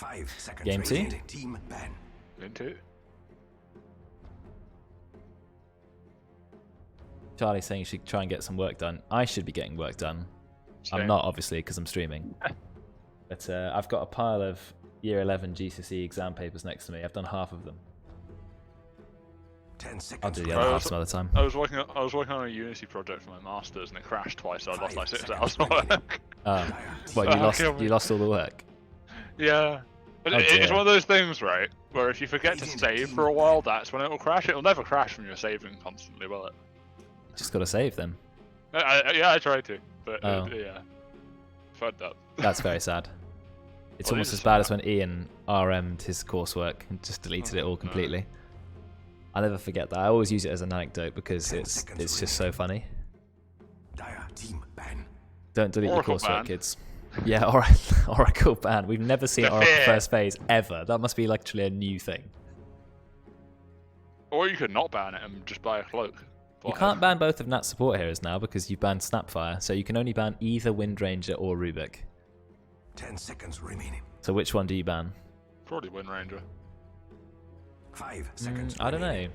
5 seconds. Game 2. Team ban. Game 2. Charlie's saying you should try and get some work done. I should be getting work done. Same. I'm not, obviously, because I'm streaming. But I've got a pile of Year 11 GCSE exam papers next to me. I've done half of them. 10 seconds. I'll do the other half some other time. I was working on a Unity project for my masters and it crashed twice. So I lost like 6 hours of work. What, you lost all the work? Yeah. But it's one of those things, right? Where if you forget to save for a while, that's when it will crash. It'll never crash when you're saving constantly, will it? Just gotta save them. Yeah, I tried to, but yeah, fucked up. That's very sad. It's almost as bad as when Ian RM'd his coursework and just deleted it all completely. I'll never forget that. I always use it as an anecdote because it's just so funny. Don't delete your coursework, kids. Yeah, Oracle ban. We've never seen Oracle first phase ever. That must be literally a new thing. Or you could not ban it and just buy a cloak. You can't ban both of Nat's support heroes now because you banned Snapfire, so you can only ban either Wind Ranger or Rubik. 10 seconds remaining. So which one do you ban? Probably Wind Ranger. 5 seconds. I don't know.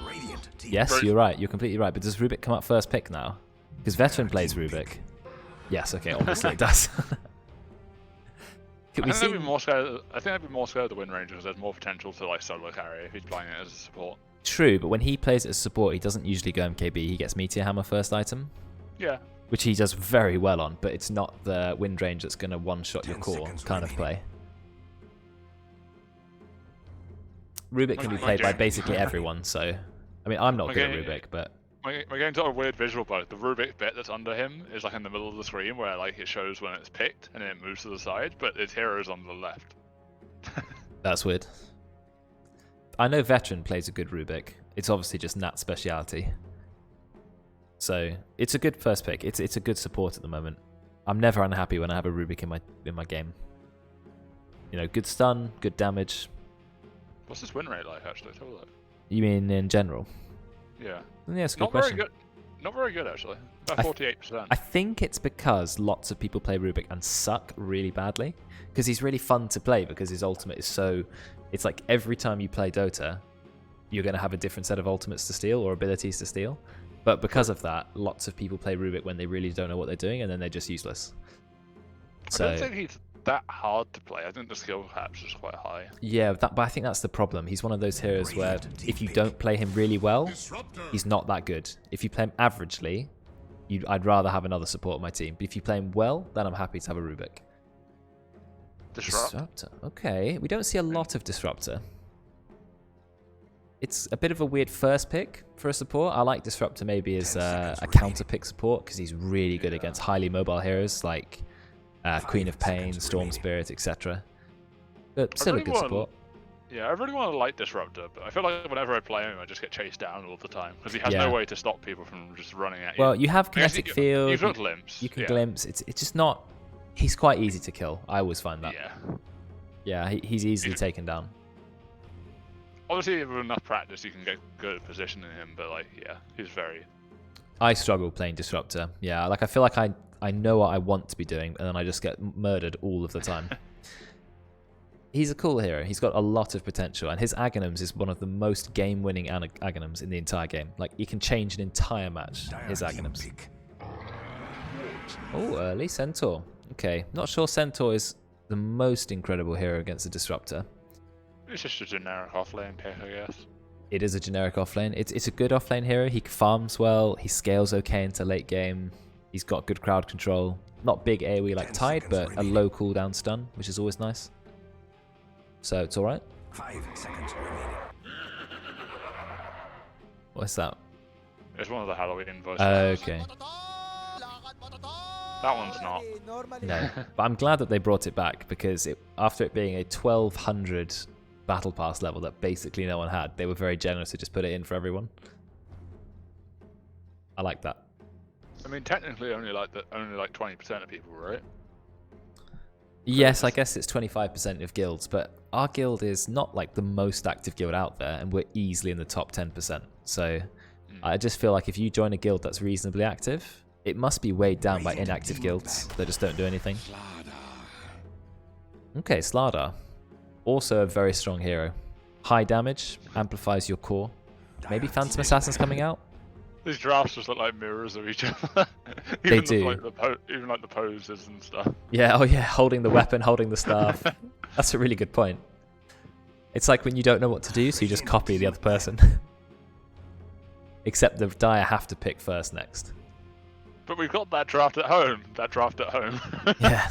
Radiant team. Yes, you're right. You're completely right. But does Rubik come up first pick now? Because Veteran plays Rubik. Yes, okay, obviously it does. I think I'd be more scared of the Wind Ranger because there's more potential to like solo carry if he's playing it as a support. True, but when he plays it as support, he doesn't usually go MKB. He gets Meteor Hammer first item. Yeah. Which he does very well on, but it's not the Wind Range that's going to one-shot your core kind of play. Rubik can be played by basically everyone, so... I mean, I'm not good at Rubik, but... My game's got a weird visual bug. The Rubik bit that's under him is like in the middle of the screen where like it shows when it's picked and then it moves to the side, but its hero is on the left. That's weird. I know Veteran plays a good Rubik. It's obviously just Nat's speciality. So it's a good first pick. It's a good support at the moment. I'm never unhappy when I have a Rubik in my game. You know, good stun, good damage. What's this win rate like actually? Tell me that. You mean in general? Yeah. Yeah, it's a good question. Not very good actually. About 48%. I think it's because lots of people play Rubik and suck really badly. Because he's really fun to play because his ultimate is so... It's like every time you play Dota, you're going to have a different set of ultimates to steal or abilities to steal. But because of that, lots of people play Rubik when they really don't know what they're doing and then they're just useless. So, I don't think he's that hard to play. I think the skill caps is quite high. Yeah, but I think that's the problem. He's one of those heroes where if you don't play him really well, he's not that good. If you play him averagely, I'd rather have another support on my team. But if you play him well, then I'm happy to have a Rubik. Disruptor. Okay, we don't see a lot of Disruptor. It's a bit of a weird first pick for a support. I like Disruptor maybe as a counter pick support because he's really good against highly mobile heroes like Queen of Pain, Storm Spirit, etc. But still a good support. Yeah, I really want to like Disruptor, but I feel like whenever I play him, I just get chased down all the time because he has no way to stop people from just running at you. Well, you have Kinetic Field. You've got Glimpse. You can Glimpse. It's just not... He's quite easy to kill. I always find that. Yeah. Yeah, he's easily taken down. Obviously, with enough practice, you can get good at positioning him, but like, yeah, he's very... I struggle playing Disruptor. Yeah, like I feel like I know what I want to be doing, and then I just get murdered all of the time. He's a cool hero. He's got a lot of potential, and his Aghanims is one of the most game-winning Aghanims in the entire game. Like, he can change an entire match, his Aghanims. Oh, early Centaur. Okay, not sure Centaur is the most incredible hero against a Disruptor. It's just a generic offlane pick, I guess. It is a generic offlane. It's a good offlane hero. He farms well. He scales okay into late game. He's got good crowd control. Not big AoE like Tide, but a low cooldown stun, which is always nice. So it's alright. 5 seconds remaining. What's that? It's one of the Halloween voices. Okay. That one's not. No, but I'm glad that they brought it back because after it being a 1200 battle pass level that basically no one had, they were very generous to just put it in for everyone. I like that. I mean, technically, only like 20% of people, right? Yes, I guess it's 25% of guilds, but our guild is not like the most active guild out there, and we're easily in the top 10%. So I just feel like if you join a guild that's reasonably active, it must be weighed down by inactive guilds that just don't do anything. Okay, Slardar. Also a very strong hero. High damage, amplifies your core. Maybe Phantom Assassin's coming out? These drafts just look like mirrors of each other. They even do. Even like the poses and stuff. Yeah, oh yeah, holding the weapon, holding the staff. That's a really good point. It's like when you don't know what to do, so you just copy the other person. Except the Dire have to pick first next. But we've got that draft at home. Yeah.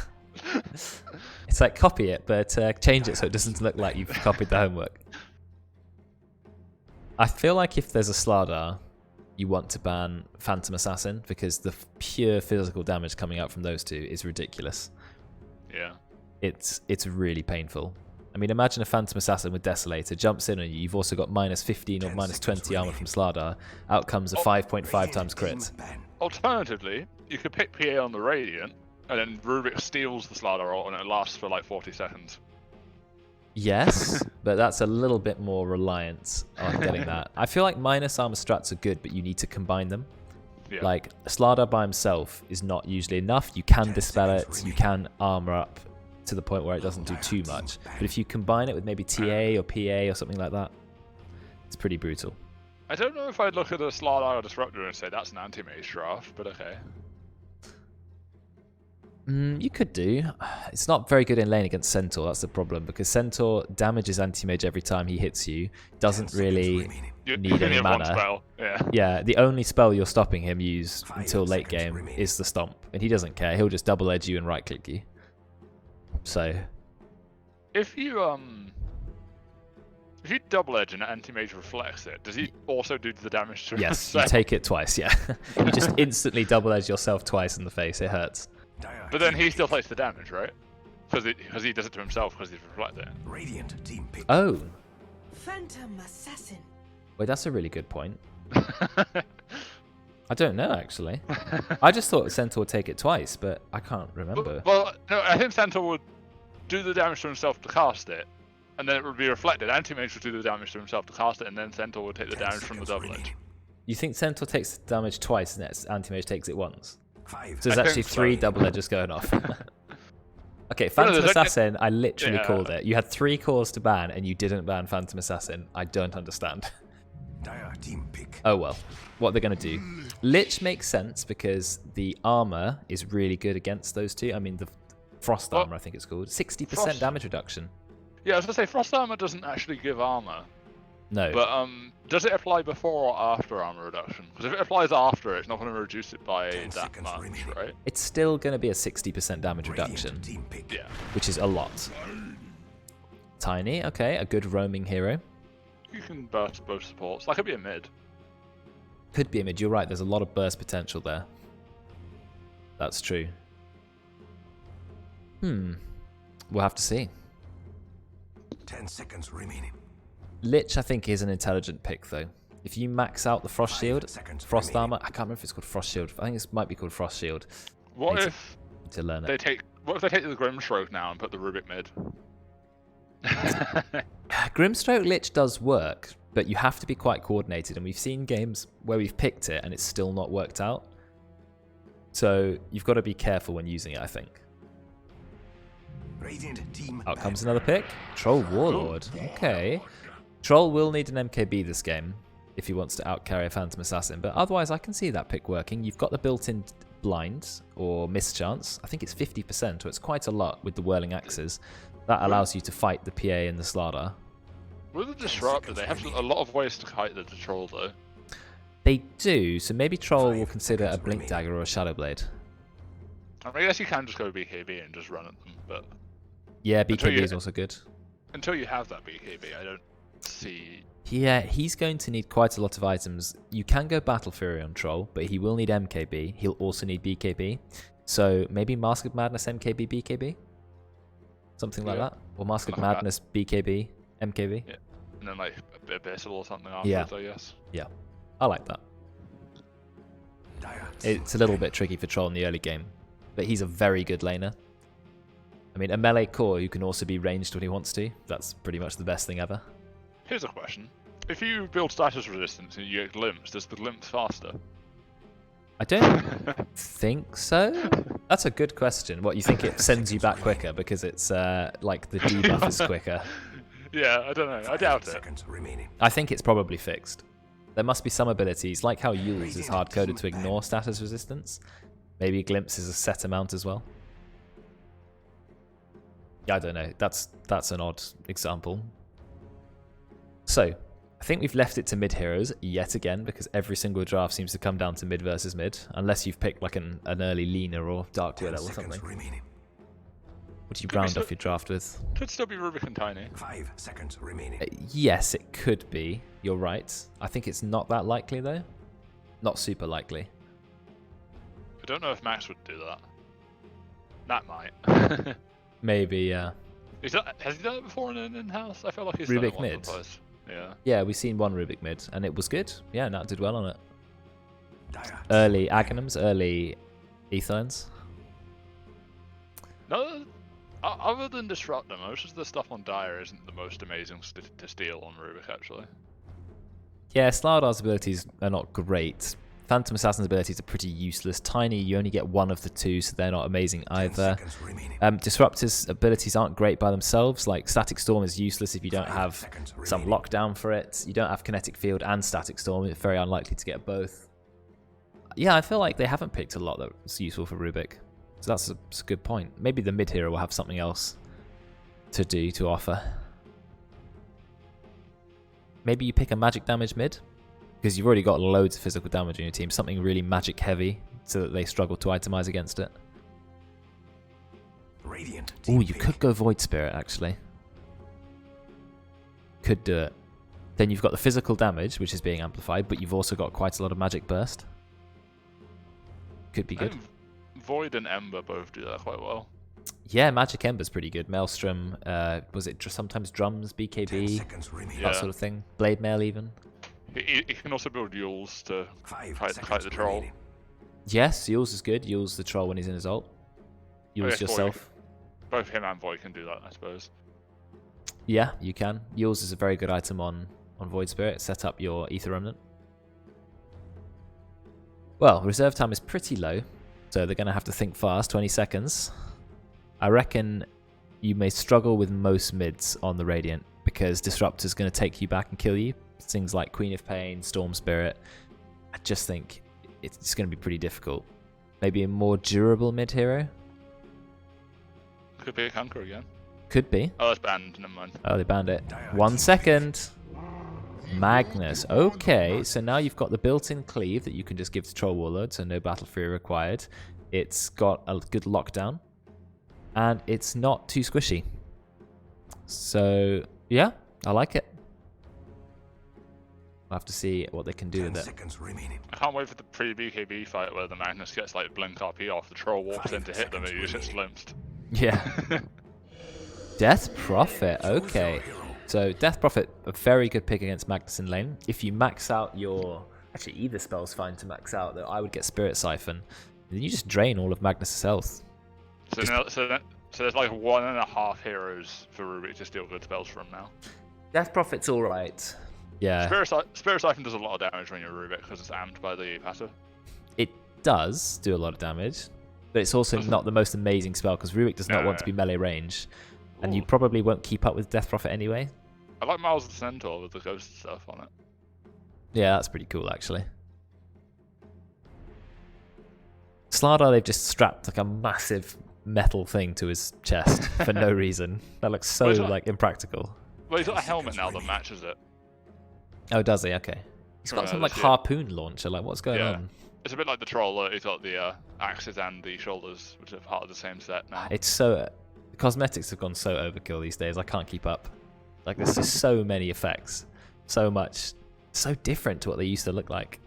It's like copy it, but change it so it doesn't look like you've copied the homework. I feel like if there's a Slardar, you want to ban Phantom Assassin because the pure physical damage coming out from those two is ridiculous. Yeah. It's really painful. I mean, imagine a Phantom Assassin with Desolator jumps in on you. You've also got minus 15 or minus 20 armor from Slardar. Out comes a 5.5 times crit. Alternatively, you could pick PA on the Radiant, and then Rubik steals the Slardar ult, and it lasts for like 40 seconds. Yes, but that's a little bit more reliant on getting that. I feel like minus armor strats are good, but you need to combine them. Yeah. Like, Slardar by himself is not usually enough. You can dispel it, you can armor up to the point where it doesn't do too much. But if you combine it with maybe TA or PA or something like that, it's pretty brutal. I don't know if I'd look at a Slardar or Disruptor and say that's an anti-mage draft, but okay. You could do. It's not very good in lane against Centaur, that's the problem, because Centaur damages anti-mage every time he hits you, doesn't really need any mana. Spell. Yeah, the only spell you're stopping him use until late game is the Stomp, and he doesn't care, he'll just double edge you and right click you. So... If you double edge and anti-mage reflects it, does he also do the damage to yes, himself? you take it twice, yeah. You just instantly double edge yourself twice in the face, it hurts. But then he still takes the damage, right? Because he does it to himself because he's reflected. Radiant team pick. Oh, Phantom Assassin. wait, that's a really good point. I don't know, actually. I just thought Centaur would take it twice, but I can't remember. Well, no, I think Centaur would do the damage to himself to cast it, and then it would be reflected. Anti-mage would do the damage to himself to cast it, and then Centaur would take the damage from the double edge. You think Centaur takes damage twice and anti-mage takes it once? 5. So there's actually 3 double edges going off. Okay, Phantom Assassin, I literally called it. You had 3 cores to ban and you didn't ban Phantom Assassin. I don't understand. Dire team pick. Oh well, what they're going to do. Lich makes sense because the armor is really good against those two. I mean, the Frost Armor, I think it's called. 60% damage reduction. Yeah, I was going to say, Frost Armor doesn't actually give armor. No. But does it apply before or after armor reduction? Because if it applies after, it's not going to reduce it by that much, right? It's still going to be a 60% damage reduction, Yeah. which is a lot. Tiny, okay, a good roaming hero. You can burst both supports. That could be a mid. Could be a mid, you're right, there's a lot of burst potential there. That's true. We'll have to see. 10 seconds remaining. Lich, I think, is an intelligent pick, though. If you max out the Frost Shield, Frost Armor, I can't remember if it's called Frost Shield. I think it might be called Frost Shield. What if to learn they it. take? What if they take the Grimstroke now and put the Rubik mid? Grimstroke Lich does work, but you have to be quite coordinated, and we've seen games where we've picked it and it's still not worked out. So you've got to be careful when using it, I think. Radiant team. Out comes another pick. Troll Warlord. Okay. Troll will need an MKB this game if he wants to outcarry a Phantom Assassin, but otherwise I can see that pick working. You've got the built-in blind or mischance. I think it's 50%, so it's quite a lot with the whirling axes. That allows you to fight the PA and the Slardar. With the Disruptor, they have a lot of ways to fight the Troll, though. They do, so maybe Troll will consider a Blink Dagger or a Shadow Blade. I mean, I guess you can just go BKB and just run at them, but... Yeah, BKB is also good. Until you have that BKB, I don't see... Yeah, he's going to need quite a lot of items. You can go Battle Fury on Troll, but he will need MKB. He'll also need BKB. So maybe Mask of Madness, MKB, BKB? Something like that? Or Mask of Madness, BKB, MKB? Yeah. And then like Abyssal or something afterwards, I guess. Yeah, I like that. It's a little bit tricky for Troll in the early game, but he's a very good laner. I mean, a melee core who can also be ranged when he wants to, that's pretty much the best thing ever. Here's a question. If you build status resistance and you get glimpse, does the glimpse faster? I don't think so. That's a good question. What, you think it sends you back quicker because it's like the debuff is quicker? Yeah, I don't know. I doubt it. Seconds remaining. I think it's probably fixed. There must be some abilities, like how Yule's is hard-coded to ignore status resistance. Maybe Glimpse is a set amount as well. Yeah, I don't know. That's an odd example. So, I think we've left it to mid heroes yet again because every single draft seems to come down to mid versus mid, unless you've picked like an early Lina or Dark 10 Widow or seconds something. remaining. What do you Could be round so- off your draft with? Could still be Rubik and Tiny. 5 seconds remaining. Yes, it could be. You're right. I think it's not that likely though. Not super likely. I don't know if Max would do that. That might. Maybe, yeah. Has he done it before in an in-house? I feel like he's Rubik done it once mid? or twice. Yeah. Yeah, we've seen one Rubik mid, and it was good. Yeah, Nat did well on it. Dire. Early Aghanims, early Ethines. No, other than Disruptor, most of the stuff on Dire isn't the most amazing to steal on Rubik, actually. Yeah, Slardar's abilities are not great. Phantom Assassin's abilities are pretty useless. Tiny, you only get one of the two, so they're not amazing 10 either. seconds remaining. Disruptor's abilities aren't great by themselves. Like Static Storm is useless if you don't 5 have seconds some remaining. lockdown for it. You don't have Kinetic Field and Static Storm. It's very unlikely to get both. Yeah, I feel like they haven't picked a lot that's useful for Rubik. So that's a good point. Maybe the mid hero will have something else to offer. Maybe you pick a magic damage mid, because you've already got loads of physical damage in your team. Something really magic heavy, so that they struggle to itemize against it. Radiant. Ooh, team you pick. could go Void Spirit, actually. Could do it. Then you've got the physical damage, which is being amplified, but you've also got quite a lot of magic burst. Could be I good. think Void and Ember both do that quite well. Yeah, Magic Ember's pretty good. Maelstrom, was it sometimes Drums, 10 BKB, seconds remaining. Yeah. that sort of thing. Blade Mail even. He can also build Yules to 5 fight seconds the troll. remaining. Yes, Yules is good. Yules the troll when he's in his ult. Yules yes, Void. yourself. Both him and Void can do that, I suppose. Yeah, you can. Yules is a very good item on Void Spirit. Set up your Ether Remnant. Well, reserve time is pretty low, so they're going to have to think fast. 20 seconds. I reckon you may struggle with most mids on the Radiant because Disruptor's going to take you back and kill you. Things like Queen of Pain, Storm Spirit. I just think it's going to be pretty difficult. Maybe a more durable mid hero? Could be a Conquer again. Could be. Oh, that's banned. Never mind. Oh, they banned it. Dire 1 team second. Magnus. Okay, so now you've got the built-in cleave that you can just give to Troll Warlord, so no battle fury required. It's got a good lockdown, and it's not too squishy. So, yeah, I like it. I'll have to see what they can do 10 with it. seconds remaining. I can't wait for the pre-BKB fight where the Magnus gets like blink RP off, the troll walks in to hit them and he just gets glimpsed. Yeah. Death Prophet, okay. So Death Prophet, a very good pick against Magnus in lane. If you max out your... Actually, either spell's fine to max out, though I would get Spirit Siphon. Then you just drain all of Magnus' health. So, so there's like 1.5 heroes for Rubik to steal good spells from now. Death Prophet's alright. Yeah, Spirit Siphon does a lot of damage when you're Rubik because it's amped by the passive. it does do a lot of damage, but it's also not the most amazing spell because Rubik does not No. want to be melee range. And you Ooh. probably won't keep up with Death Prophet anyway. I like Miles the Centaur with the ghost stuff on it. Yeah, that's pretty cool actually. Slardar, they've just strapped like a massive metal thing to his chest for no reason. That looks so Well, it's not- like impractical. Well, he's got a 10 helmet seconds now that remaining. matches it. Oh, does he? Okay. He's got some like legit. harpoon launcher. Like, what's going Yeah. on? It's a bit like the troll. He's got the axes and the shoulders, which are part of the same set now. It's so... cosmetics have gone so overkill these days. I can't keep up. Like, there's just so many effects. So much. So different to what they used to look like.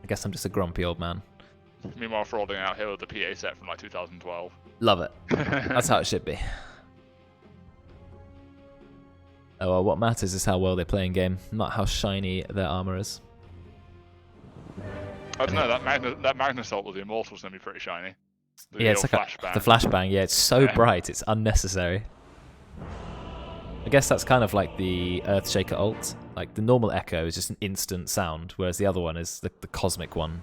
I guess I'm just a grumpy old man. Meanwhile, for rolling out here with the PA set from like 2012. Love it. That's how it should be. Oh, well, what matters is how well they play in game, not how shiny their armor is. I don't know, that Magnus ult with the Immortal's going to be pretty shiny. The Yeah, it's little like the flashbang. Yeah, it's so Yeah. bright, it's unnecessary. I guess that's kind of like the Earthshaker ult. Like the normal echo is just an instant sound, whereas the other one is the cosmic one.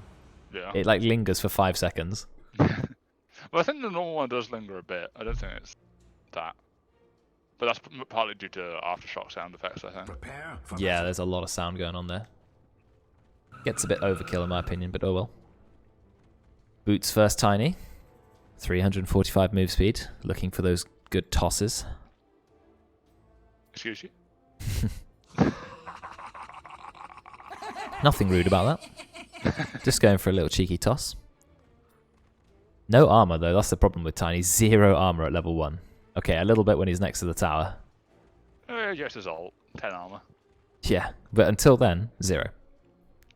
Yeah. It like lingers for 5 seconds. Well, I think the normal one does linger a bit. I don't think it's that. But that's partly due to aftershock sound effects, I think. Prepare for Yeah, battle. there's a lot of sound going on there. Gets a bit overkill in my opinion, but oh well. Boots first tiny. 345 move speed. Looking for those good tosses. Excuse you? Nothing rude about that. Just going for a little cheeky toss. No armor though, that's the problem with Tiny. 0 armor at level 1. Okay, a little bit when he's next to the tower. Yes, his ult. 10 armor. Yeah, but until then, 0.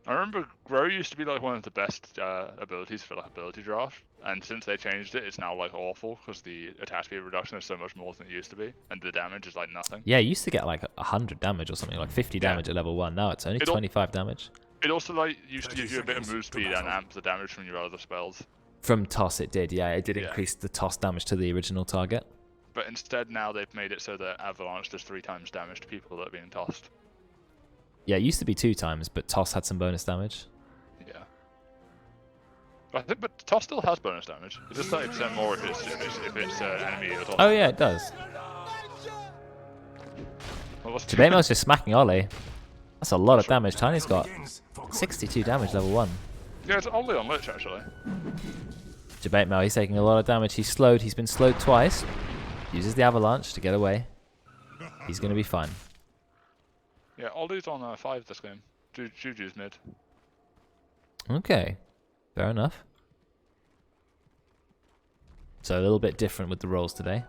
I remember Grow used to be like one of the best abilities for like ability draft, and since they changed it, it's now like awful because the attack speed reduction is so much more than it used to be, and the damage is like nothing. Yeah, you used to get like 100 damage or something, like 50 damage at level 1. Now it's only 25 damage. It also like used to give you a bit of move speed and amp the damage from your other spells. From toss it did, yeah. It did increase the toss damage to the original target. But instead now they've made it so that Avalanche does 3 times damage to people that are being tossed. Yeah, it used to be 2 times, but toss had some bonus damage. Yeah. But toss still has bonus damage. It's just 30% more if it's enemy at all. Oh yeah, it does. Well, what's Jabemo's just smacking Ollie. That's a lot of damage. Tiny's got Begins for good. 62 damage level 1. Yeah, it's only on Lich actually. Jabate he's taking a lot of damage. He's slowed. He's been slowed twice. Uses the avalanche to get away. He's going to be fine. Yeah, Ollie's on 5 this game. Juju's mid. Okay. Fair enough. So a little bit different with the roles today.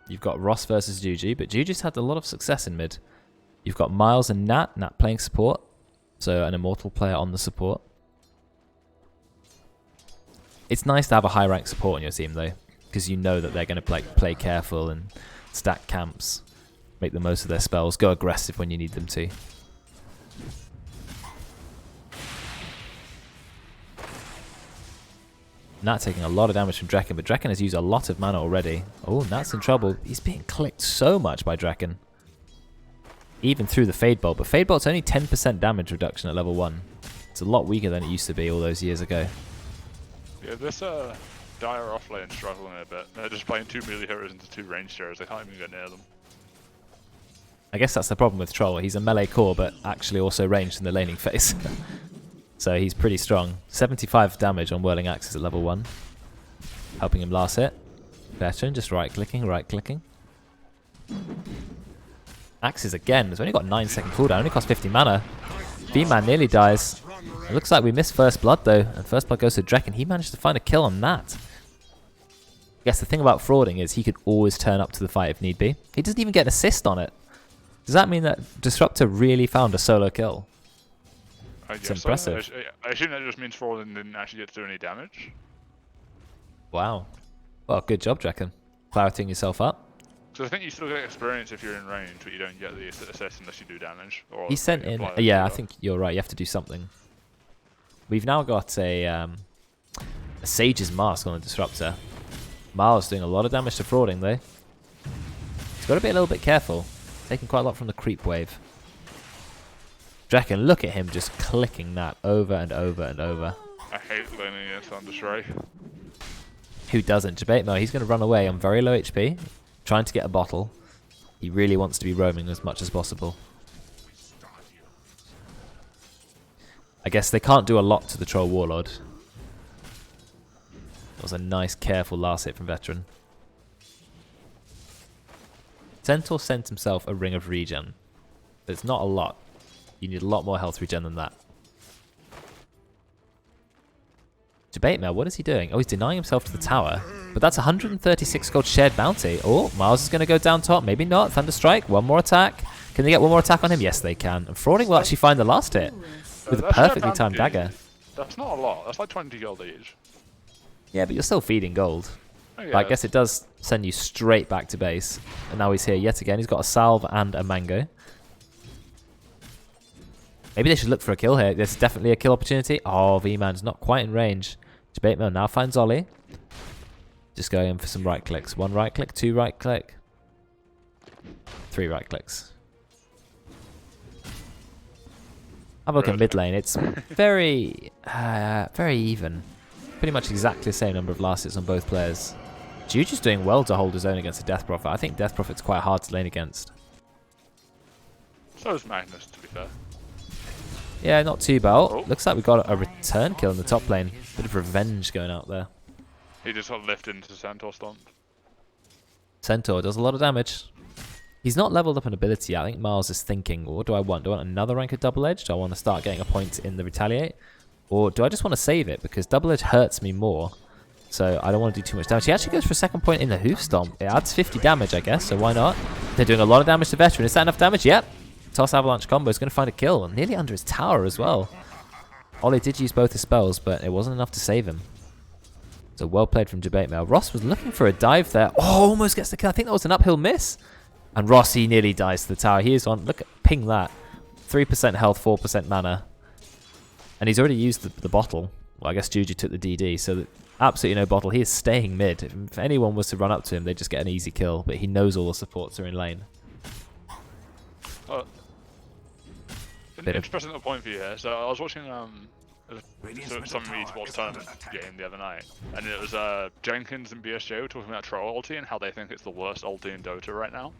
You've got Ross versus Juju, but Juju's had a lot of success in mid. You've got Miles and Nat. Nat playing support. So an immortal player on the support. It's nice to have a high rank support on your team though, because you know that they're going to play careful and stack camps, make the most of their spells, go aggressive when you need them to. Nat taking a lot of damage from Draken, but Draken has used a lot of mana already. Oh, Nat's in trouble. He's being clicked so much by Draken. Even through the Fade Bolt, but Fade Bolt's only 10% damage reduction at level 1. It's a lot weaker than it used to be all those years ago. Yeah, this Dire off lane struggling a bit. They're just playing 2 melee heroes into 2 ranged heroes. They can't even get near them. I guess that's the problem with Troll. He's a melee core, but actually also ranged in the laning phase. So he's pretty strong. 75 damage on Whirling Axes at level 1. Helping him last hit. Veteran just right-clicking, right-clicking. Axes again. It's only got 9-second cooldown. Only costs 50 mana. B-Man nearly dies. It looks like we missed First Blood though. And First Blood goes to Draken. He managed to find a kill on that. I guess the thing about frauding is he could always turn up to the fight if need be. He doesn't even get an assist on it. Does that mean that Disruptor really found a solo kill? It's impressive. I assume that just means Frauding didn't actually get to do any damage. Wow. Well, good job, Draken. Clarifying yourself up. So I think you still get experience if you're in range, but you don't get the assist unless you do damage. Or He sent in... Yeah, I think you're right. You have to do something. We've now got a Sage's Mask on the Disruptor. Miles doing a lot of damage to Frauding, though. He's got to be a little bit careful. Taking quite a lot from the creep wave. Draken, look at him just clicking that over and over and over. I hate laning against Thunderstrike. Who doesn't? Jabate, he's going to run away on very low HP. Trying to get a bottle. He really wants to be roaming as much as possible. I guess they can't do a lot to the Troll Warlord. That was a nice, careful last hit from Veteran. Centaur sent himself a Ring of Regen. But it's not a lot. You need a lot more health regen than that. Debate Mail, what is he doing? Oh, he's denying himself to the tower. But that's 136 gold shared bounty. Oh, Miles is going to go down top. Maybe not. Thunderstrike, one more attack. Can they get one more attack on him? Yes, they can. And Frauding will actually find the last hit with a perfectly timed dagger. That's not a lot. That's like 20 gold each. Yeah, but you're still feeding gold. But I guess it does send you straight back to base. And now he's here yet again. He's got a salve and a mango. Maybe they should look for a kill here. There's definitely a kill opportunity. Oh, V-Man's not quite in range. Debate Mill now finds Ollie. Just going in for some right clicks. 1 right click, 2 right click. 3 right clicks. Have a look at Really? mid lane. It's very, very even. Pretty much exactly the same number of last hits on both players. Juju's doing well to hold his own against a Death Prophet. I think Death Prophet's quite hard to lane against. So is Magnus, to be fair. Yeah, not too bad. Oh, Oh. looks like we got a return kill in the top lane. Bit of revenge going out there. He just got lifted into Centaur Stomp. Centaur does a lot of damage. He's not leveled up an ability yet. I think Miles is thinking, what do I want? Do I want another rank of Double Edge? Do I want to start getting a point in the Retaliate? Or do I just want to save it? Because Double Edge hurts me more. So I don't want to do too much damage. He actually goes for a second point in the Hoof Stomp. It adds 50 damage, I guess, so why not? They're doing a lot of damage to Veteran. Is that enough damage? Yep. Toss Avalanche combo is going to find a kill. Nearly under his tower as well. Ollie did use both his spells, but it wasn't enough to save him. So well played from Debate Mail. Ross was looking for a dive there. Oh, almost gets the kill. I think that was an uphill miss. And Ross, he nearly dies to the tower. He is on. Look at ping that. 3% health, 4% mana. And he's already used the bottle. Well, I guess Juju took the DD, so absolutely no bottle. He is staying mid. If anyone was to run up to him, they'd just get an easy kill. But he knows all the supports are in lane. Interesting little point for you here. So I was watching some esports tournament game the other night, and it was Jenkins and BSJ were talking about troll ulti and how they think it's the worst ulti in Dota right now.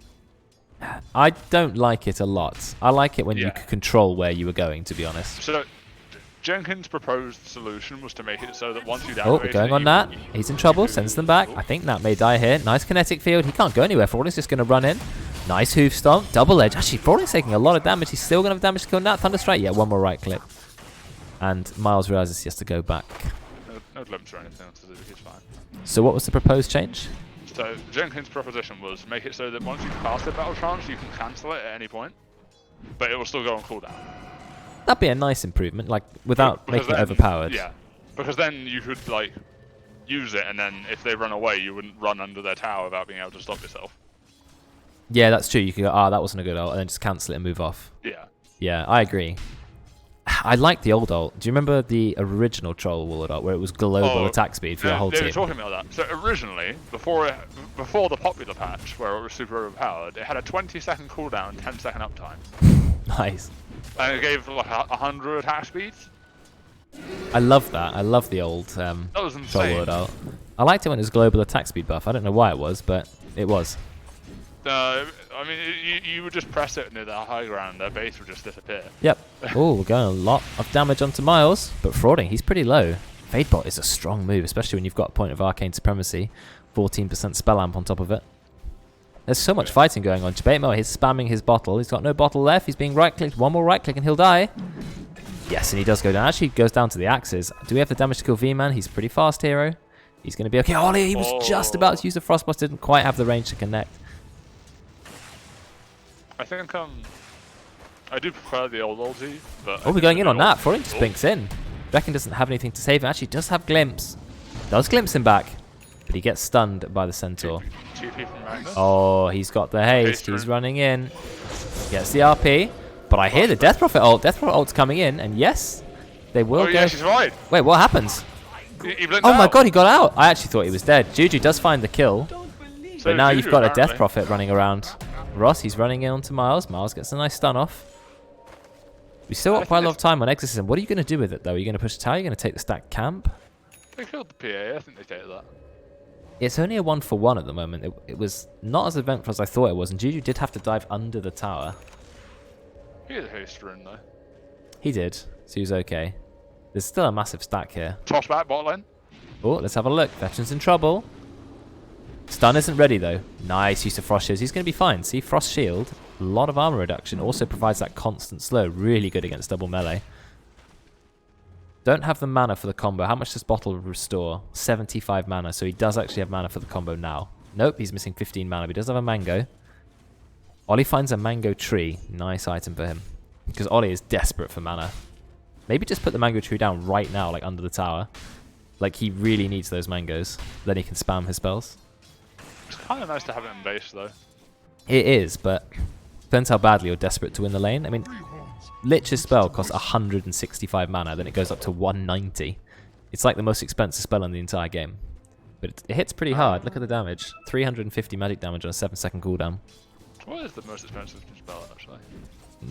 I don't like it a lot. I like it when you Yeah. can control where you were going, to be honest. So Jenkins' proposed solution was to make it so that once you Oh, activate going it, on you- Nat. He's in trouble. Sends them back. I think Nat may die here. Nice kinetic field. He can't go anywhere. Frawley's just going to run in. Nice hoof stomp. Double edge. Actually, Frawley's taking a lot of damage. He's still going to have damage to kill Nat. Thunder Strike. Yeah, one more right click. And Miles realizes he has to go back. no glimpse or anything else to do. He's fine. So what was the proposed change? So Jenkins' proposition was make it so that once you cast a battle trance, you can cancel it at any point, but it will still go on cooldown. That'd be a nice improvement, like without Because making it then- overpowered. Yeah, because then you could like use it, and then if they run away, you wouldn't run under their tower without being able to stop yourself. Yeah, that's true. You could go, that wasn't a good ult, and then just cancel it and move off. Yeah. Yeah, I agree. I like the old ult. Do you remember the original Troll Wall ult, where it was global attack speed for your whole they team? were talking about that. So originally, before the popular patch, where it was super overpowered, it had a 20-second cooldown and 10-second uptime, Nice. and it gave like 100 attack speeds. I love that. I love the old That was Troll insane. Wall ult. I liked it when it was global attack speed buff. I don't know why it was, but it was. I mean, you would just press it near the high ground, their base would just disappear. Yep. Oh, we're going a lot of damage onto Miles, but frauding, he's pretty low. Fadebot is a strong move, especially when you've got a point of arcane supremacy. 14% spell amp on top of it. There's so much fighting going on. Jabatemo, he's spamming his bottle. He's got no bottle left. He's being right-clicked. One more right-click and he'll die. Yes, and he does go down. Actually, goes down to the axes. Do we have the damage to kill V-Man? He's a pretty fast hero. He's going to be okay. Ollie, he was just about to use the Frostboss. Didn't quite have the range to connect. I think I do prefer the old ulti, but Oh, we're going in on that. Frauding just blinks in. Reckon doesn't have anything to save him. Actually, does have glimpse. Does glimpse him back. But he gets stunned by the Centaur. TP from Magnus. Oh, he's got the haste. Haste He's rune. running in. Gets the RP. But I hear the Death Prophet ult. Death Prophet ult's coming in. And yes, they will Oh go. yeah, she's right. Wait, what happens? He blinked Oh my out. god, he got out. I actually thought he was dead. Juju does find the kill. So But now Juju, you've got a apparently. Death Prophet running around. Ross, he's running in onto Miles. Miles gets a nice stun off. We still got quite a lot of time on Exorcism. What are you going to do with it, though? Are you going to push the tower? Are you going to take the stack camp? They killed the PA. I think they take that. It's only a 1-for-1 at the moment. It was not as eventful as I thought it was, and Juju did have to dive under the tower. He had a haste rune though. He did, so he was okay. There's still a massive stack here. Toss back bot lane. Oh, let's have a look. Veteran's in trouble. Stun isn't ready, though. Nice use of Frost Shields. He's going to be fine. See, Frost Shield, a lot of armor reduction. Also provides that constant slow. Really good against double melee. Don't have the mana for the combo. How much does Bottle restore? 75 mana, so he does actually have mana for the combo now. Nope, he's missing 15 mana, but he does have a mango. Ollie finds a mango tree. Nice item for him. Because Ollie is desperate for mana. Maybe just put the mango tree down right now, like under the tower. Like, he really needs those mangoes. Then he can spam his spells. It's kind of nice to have it in base though. It is, but depends how badly you're desperate to win the lane. I mean, Lich's spell costs 165 mana, then it goes up to 190. It's like the most expensive spell in the entire game. But it hits pretty hard. Look at the damage. 350 magic damage on a 7-second cooldown. What is the most expensive spell actually?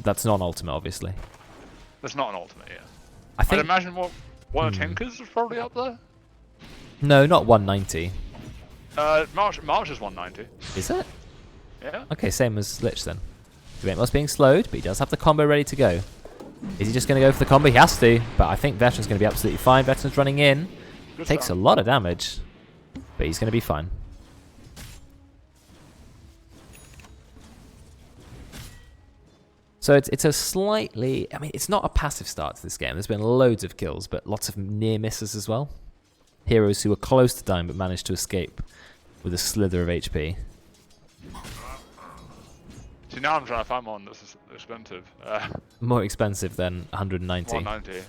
That's non-ultimate, obviously. There's not an ultimate yet. I I'd think imagine one of Tinker's is probably up there. no, not 190. March is 190. Is it? Yeah. Okay, same as Lich then. Debate's being slowed, but he does have the combo ready to go. Is he just going to go for the combo? He has to, but I think Veteran's going to be absolutely fine. Veteran's running in. Good Takes start. a lot of damage, but he's going to be fine. So it's a slightly... I mean, it's not a passive start to this game. There's been loads of kills, but lots of near misses as well. Heroes who were close to dying but managed to escape with a slither of HP. See, now I'm trying to find one that's expensive. More expensive than 190. 190.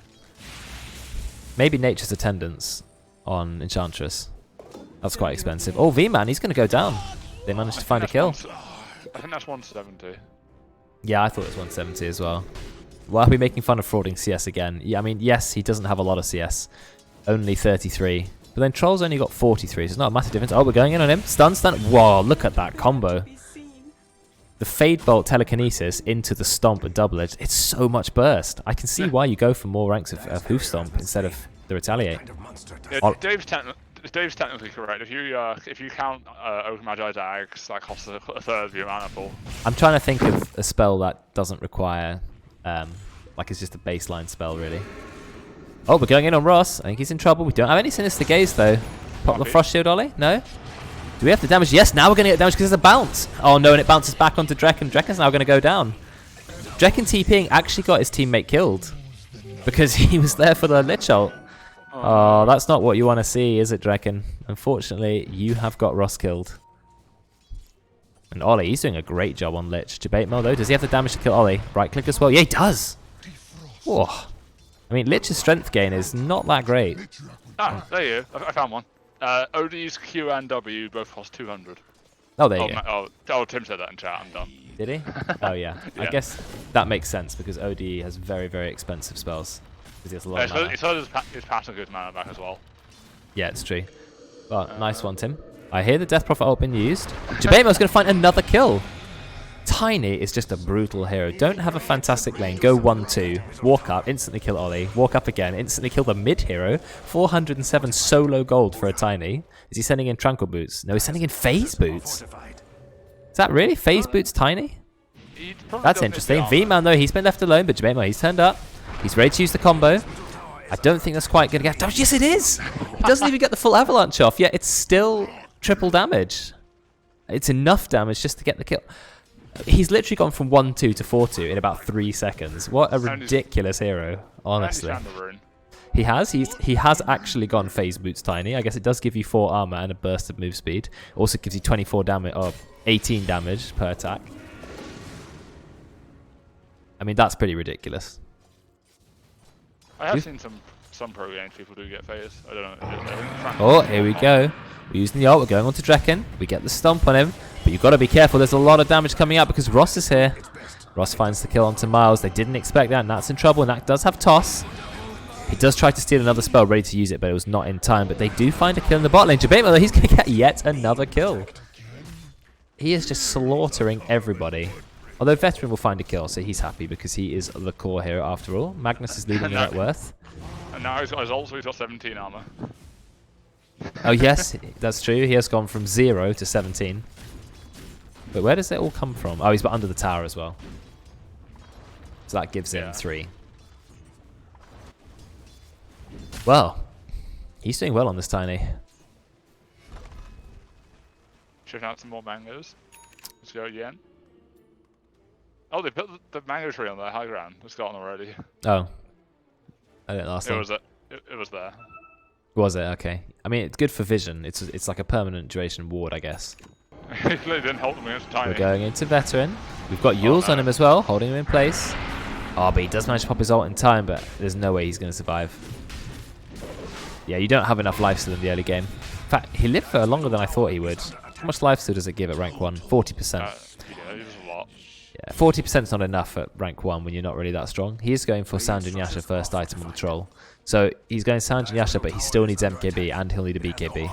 Maybe Nature's Attendance on Enchantress. That's quite expensive. Oh, V-Man, he's going to go down. They managed to find a kill. I think that's 170. Yeah, I thought it was 170 as well. Why are we making fun of frauding CS again? Yeah, I mean, yes, he doesn't have a lot of CS. Only 33. But then Troll's only got 43, so it's not a massive difference. Oh, we're going in on him. Stun, stun. Whoa, look at that combo. The Fade Bolt telekinesis into the Stomp and double edge. It's so much burst. I can see why you go for more ranks of Hoof Stomp instead of the Retaliate. Kind of monster Yeah, Oh. Dave's technically correct. If you count Open Magi Dags, that costs a third of your mana pool. I'm trying to think of a spell that doesn't require, like it's just a baseline spell, really. Oh, we're going in on Ross. I think he's in trouble. We don't have any Sinister Gaze, though. Pop the Copy. Frost Shield, Ollie? No? Do we have the damage? Yes, now we're going to get damage because there's a bounce. Oh, no, and it bounces back onto Drekken. Drekken's now going to go down. Drekken TPing actually got his teammate killed because he was there for the Lich ult. Oh, that's not what you want to see, is it, Drekken? Unfortunately, you have got Ross killed. And Ollie, he's doing a great job on Lich. Debate Mel, though, does he have the damage to kill Ollie? Right click as well. Yeah, he does. Whoa. I mean, Lich's strength gain is not that great. Ah, there you go. I found one. OD's Q and W both cost 200. Oh, there you go. Oh, Tim said that in chat. I'm done. Did he? Oh, yeah. I Yeah. guess that makes sense because OD has very, very expensive spells. Because he has a lot of mana. It's his passive goes mana back as well. Yeah, it's true. Well, nice one, Tim. I hear the Death Prophet ult been used. Jabemo's going to find another kill. Tiny is just a brutal hero. Don't have a fantastic lane. Go 1-2. Walk up, instantly kill Ollie. Walk up again, instantly kill the mid hero. 407 solo gold for a Tiny. Is he sending in Tranquil Boots? No, he's sending in Phase Boots. fortified. Is that really Phase Boots Tiny? He probably That's does need interesting. the armor. V-Man, though, he's been left alone, but Jabemo, he's turned up. He's ready to use the combo. I don't think that's quite going to get damage. Yes, it is! He doesn't even get the full avalanche off, yet it's still triple damage. It's enough damage just to get the kill. He's literally gone from 1-2 to 4-2 in about 3 seconds. What a ridiculous hero, honestly. And he's found the rune. He has actually gone Phase Boots Tiny. I guess it does give you 4 armor and a burst of move speed. Also gives you 24 damage or 18 damage per attack. I mean, that's pretty ridiculous. I have seen some pro games people do get phase. I don't know. Oh, here we go. We're using the ult. We're going on to Drekken. We get the stomp on him. But you've got to be careful. There's a lot of damage coming out because Ross is here. Ross finds the kill onto Miles. They didn't expect that. Nat's in trouble. Nat does have Toss. He does try to steal another spell, ready to use it, but it was not in time. But they do find a kill in the bot lane. Jabemo, though, he's going to get yet another kill. He is just slaughtering everybody. Although Veteran will find a kill, so he's happy because he is the core hero after all. Magnus is leading the net worth. And now he's got his ult, so he's got 17 armor. Oh, yes, that's true. He has gone from 0 to 17. But where does it all come from? Oh, he's under the tower as well. So that gives him 3. Well, he's doing well on this Tiny. Checking out some more mangoes. Let's go again. Oh, they put the mango tree on their high ground. It's gotten already. Oh. I didn't last long. It was there. Was it? Okay. I mean, it's good for vision. It's like a permanent duration ward, I guess. It didn't help them against Tiny. We're going into Veteran. We've got Yules on him as well, holding him in place. Oh, but he does manage to pop his ult in time, but there's no way he's going to survive. Yeah, you don't have enough lifesteal in the early game. In fact, he lived for longer than I thought he would. How much lifesteal does it give at rank 1? 40%. Yeah, it was a lot. Yeah, 40% is not enough at rank 1 when you're not really that strong. He is going for Sanjin Yasha first item on the troll. So he's going Sanjin Yasha, but he still needs MKB and he'll need a BKB.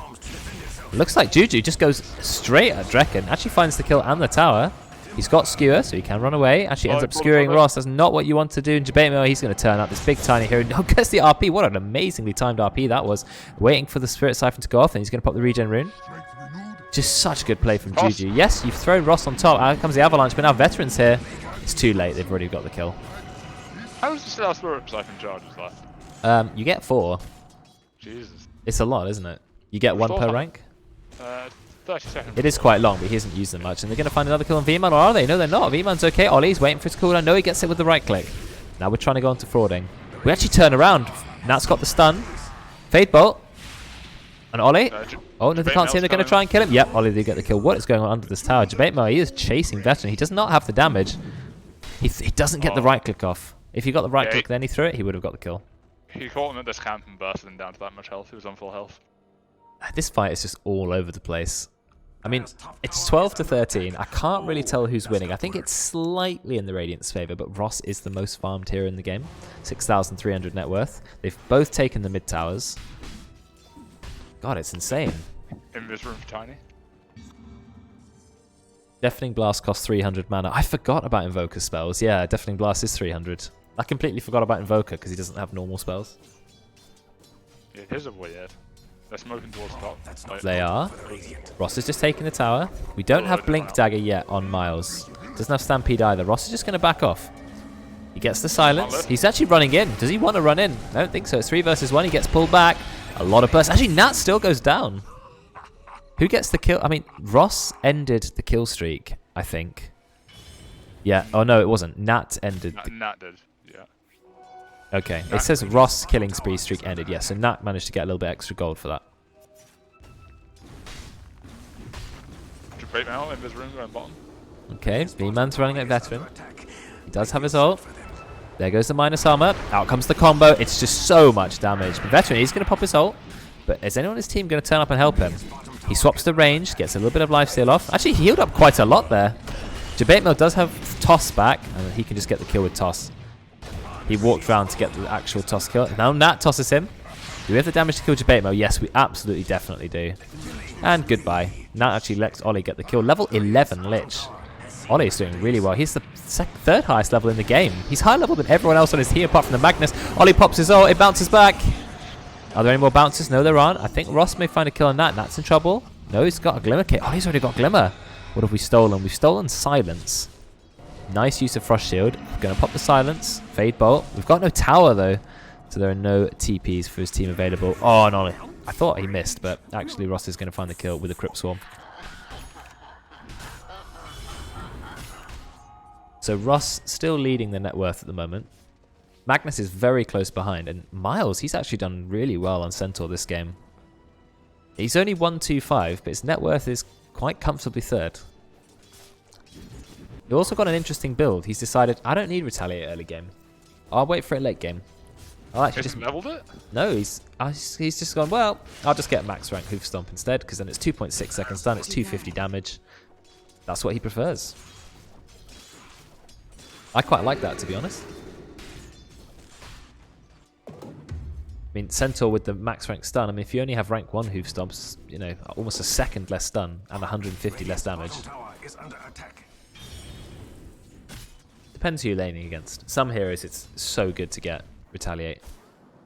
Looks like Juju just goes straight at Drekken. Actually finds the kill and the tower. He's got skewer, so he can run away. Actually ends up skewering Ross. That's not what you want to do. And Jabate, he's going to turn up this big tiny hero. No, gets the RP. What an amazingly timed RP that was. Waiting for the Spirit Siphon to go off, and he's going to pop the regen rune. Just such good play from Juju. Yes, you've thrown Ross on top. Out comes the avalanche, but now Veteran's here. It's too late. They've already got the kill. How is the still Spirit Siphon charges left? You get 4. Jesus. It's a lot, isn't it? You get 1 per rank. 30 seconds. It is quite long, but he hasn't used them much. And they're going to find another kill on V-Man, or are they? No, they're not. V-Man's okay. Ollie's waiting for his cooldown. No, he gets it with the right click. Now we're trying to go on to frauding. We actually turn around. Nat's got the stun. Fade bolt. And Ollie. Oh, no, they can't see him. They're going to try and kill him. Yep, Ollie did get the kill. What is going on under this tower? Jabate, he is chasing Veteran. He does not have the damage. He doesn't get the right click off. If he got the right click, then he threw it, he would have got the kill. He caught him at this camp and bursted him down to that much health. He was on full health. This fight is just all over the place. I mean, it's 12 to 13. I can't really tell who's winning. I think it's slightly in the Radiant's favour, but Ross is the most farmed hero in the game. 6,300 net worth. They've both taken the mid towers. God, it's insane. Invis room for Tiny. Deafening Blast costs 300 mana. I forgot about Invoker spells. Yeah, Deafening Blast is 300. I completely forgot about Invoker because he doesn't have normal spells. Yeah, his are weird. They're smoking towards the top. They are. Ross is just taking the tower. We don't have Blink Dagger yet on Miles. Doesn't have Stampede either. Ross is just going to back off. He gets the silence. He's actually running in. Does he want to run in? I don't think so. It's 3 versus 1. He gets pulled back. A lot of burst. Actually, Nat still goes down. Who gets the kill? I mean, Ross ended the kill streak, I think. Yeah. Oh, no, it wasn't. Nat ended. Nat did. Yeah. Okay, it says Ross killing spree streak ended. Yes, so Nat managed to get a little bit extra gold for that. Right now in this room going bottom. Okay, V-Man's running at Veteran. He does have his ult. There goes the minus armor. Out comes the combo. It's just so much damage. But Veteran, he's going to pop his ult. But is anyone on his team going to turn up and help him? He swaps the range, gets a little bit of lifesteal off. Actually, he healed up quite a lot there. Jabate does have Toss back, and he can just get the kill with Toss. He walked around to get the actual Toss kill. Now Nat tosses him. Do we have the damage to kill Jabate? Yes, we absolutely definitely do. And goodbye. Nat actually lets Ollie get the kill. Level 11 Lich. Ollie's doing really well. He's the third highest level in the game. He's higher level than everyone else on his team apart from the Magnus. Ollie pops his ult. It bounces back. Are there any more bounces? No, there aren't. I think Ross may find a kill on Nat. Nat's in trouble. No, he's got a Glimmer kit. Oh, he's already got Glimmer. What have we stolen? We've stolen Silence. Nice use of Frost Shield. Going to pop the Silence. Fade Bolt. We've got no tower, though. So there are no TPs for his team available. Oh, no. I thought he missed, but actually Ross is going to find the kill with a Crypt Swarm. So Ross still leading the net worth at the moment. Magnus is very close behind. And Miles, he's actually done really well on Centaur this game. He's only 125, but his net worth is quite comfortably third. He's also got an interesting build. He's decided, I don't need Retaliate early game. I'll wait for it late game. I'll actually just leveled it? No, he's just gone, well, I'll just get max rank Hoof Stomp instead, because then it's 2.6 seconds done, it's 250 damage. That's what he prefers. I quite like that, to be honest. I mean, Centaur with the max rank stun, I mean, if you only have rank 1 Hoof Stomps, you know, almost a second less stun and 150 less damage. Depends who you're laning against. Some heroes, it's so good to get Retaliate.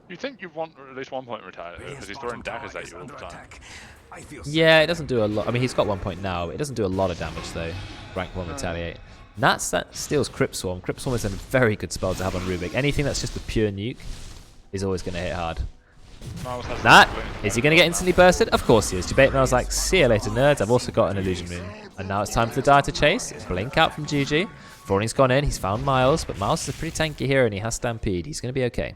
You think you want at least 1 point Retaliate, because he's throwing daggers at you all the time. Yeah, it doesn't do a lot. I mean, he's got 1 point now, but it doesn't do a lot of damage, though. Rank 1 Retaliate. That steals Crypt Swarm. Crypt Swarm is a very good spell to have on Rubik. Anything that's just a pure nuke is always going to hit hard. That, is he going to get instantly bursted? Of course he is. Jabate Mel's like, see you later, nerds. I've also got an Illusion Rune. And now it's time for the Dire to chase. Blink out from GG. Frauding's gone in. He's found Miles, but Miles is a pretty tanky hero and he has Stampede. He's going to be okay.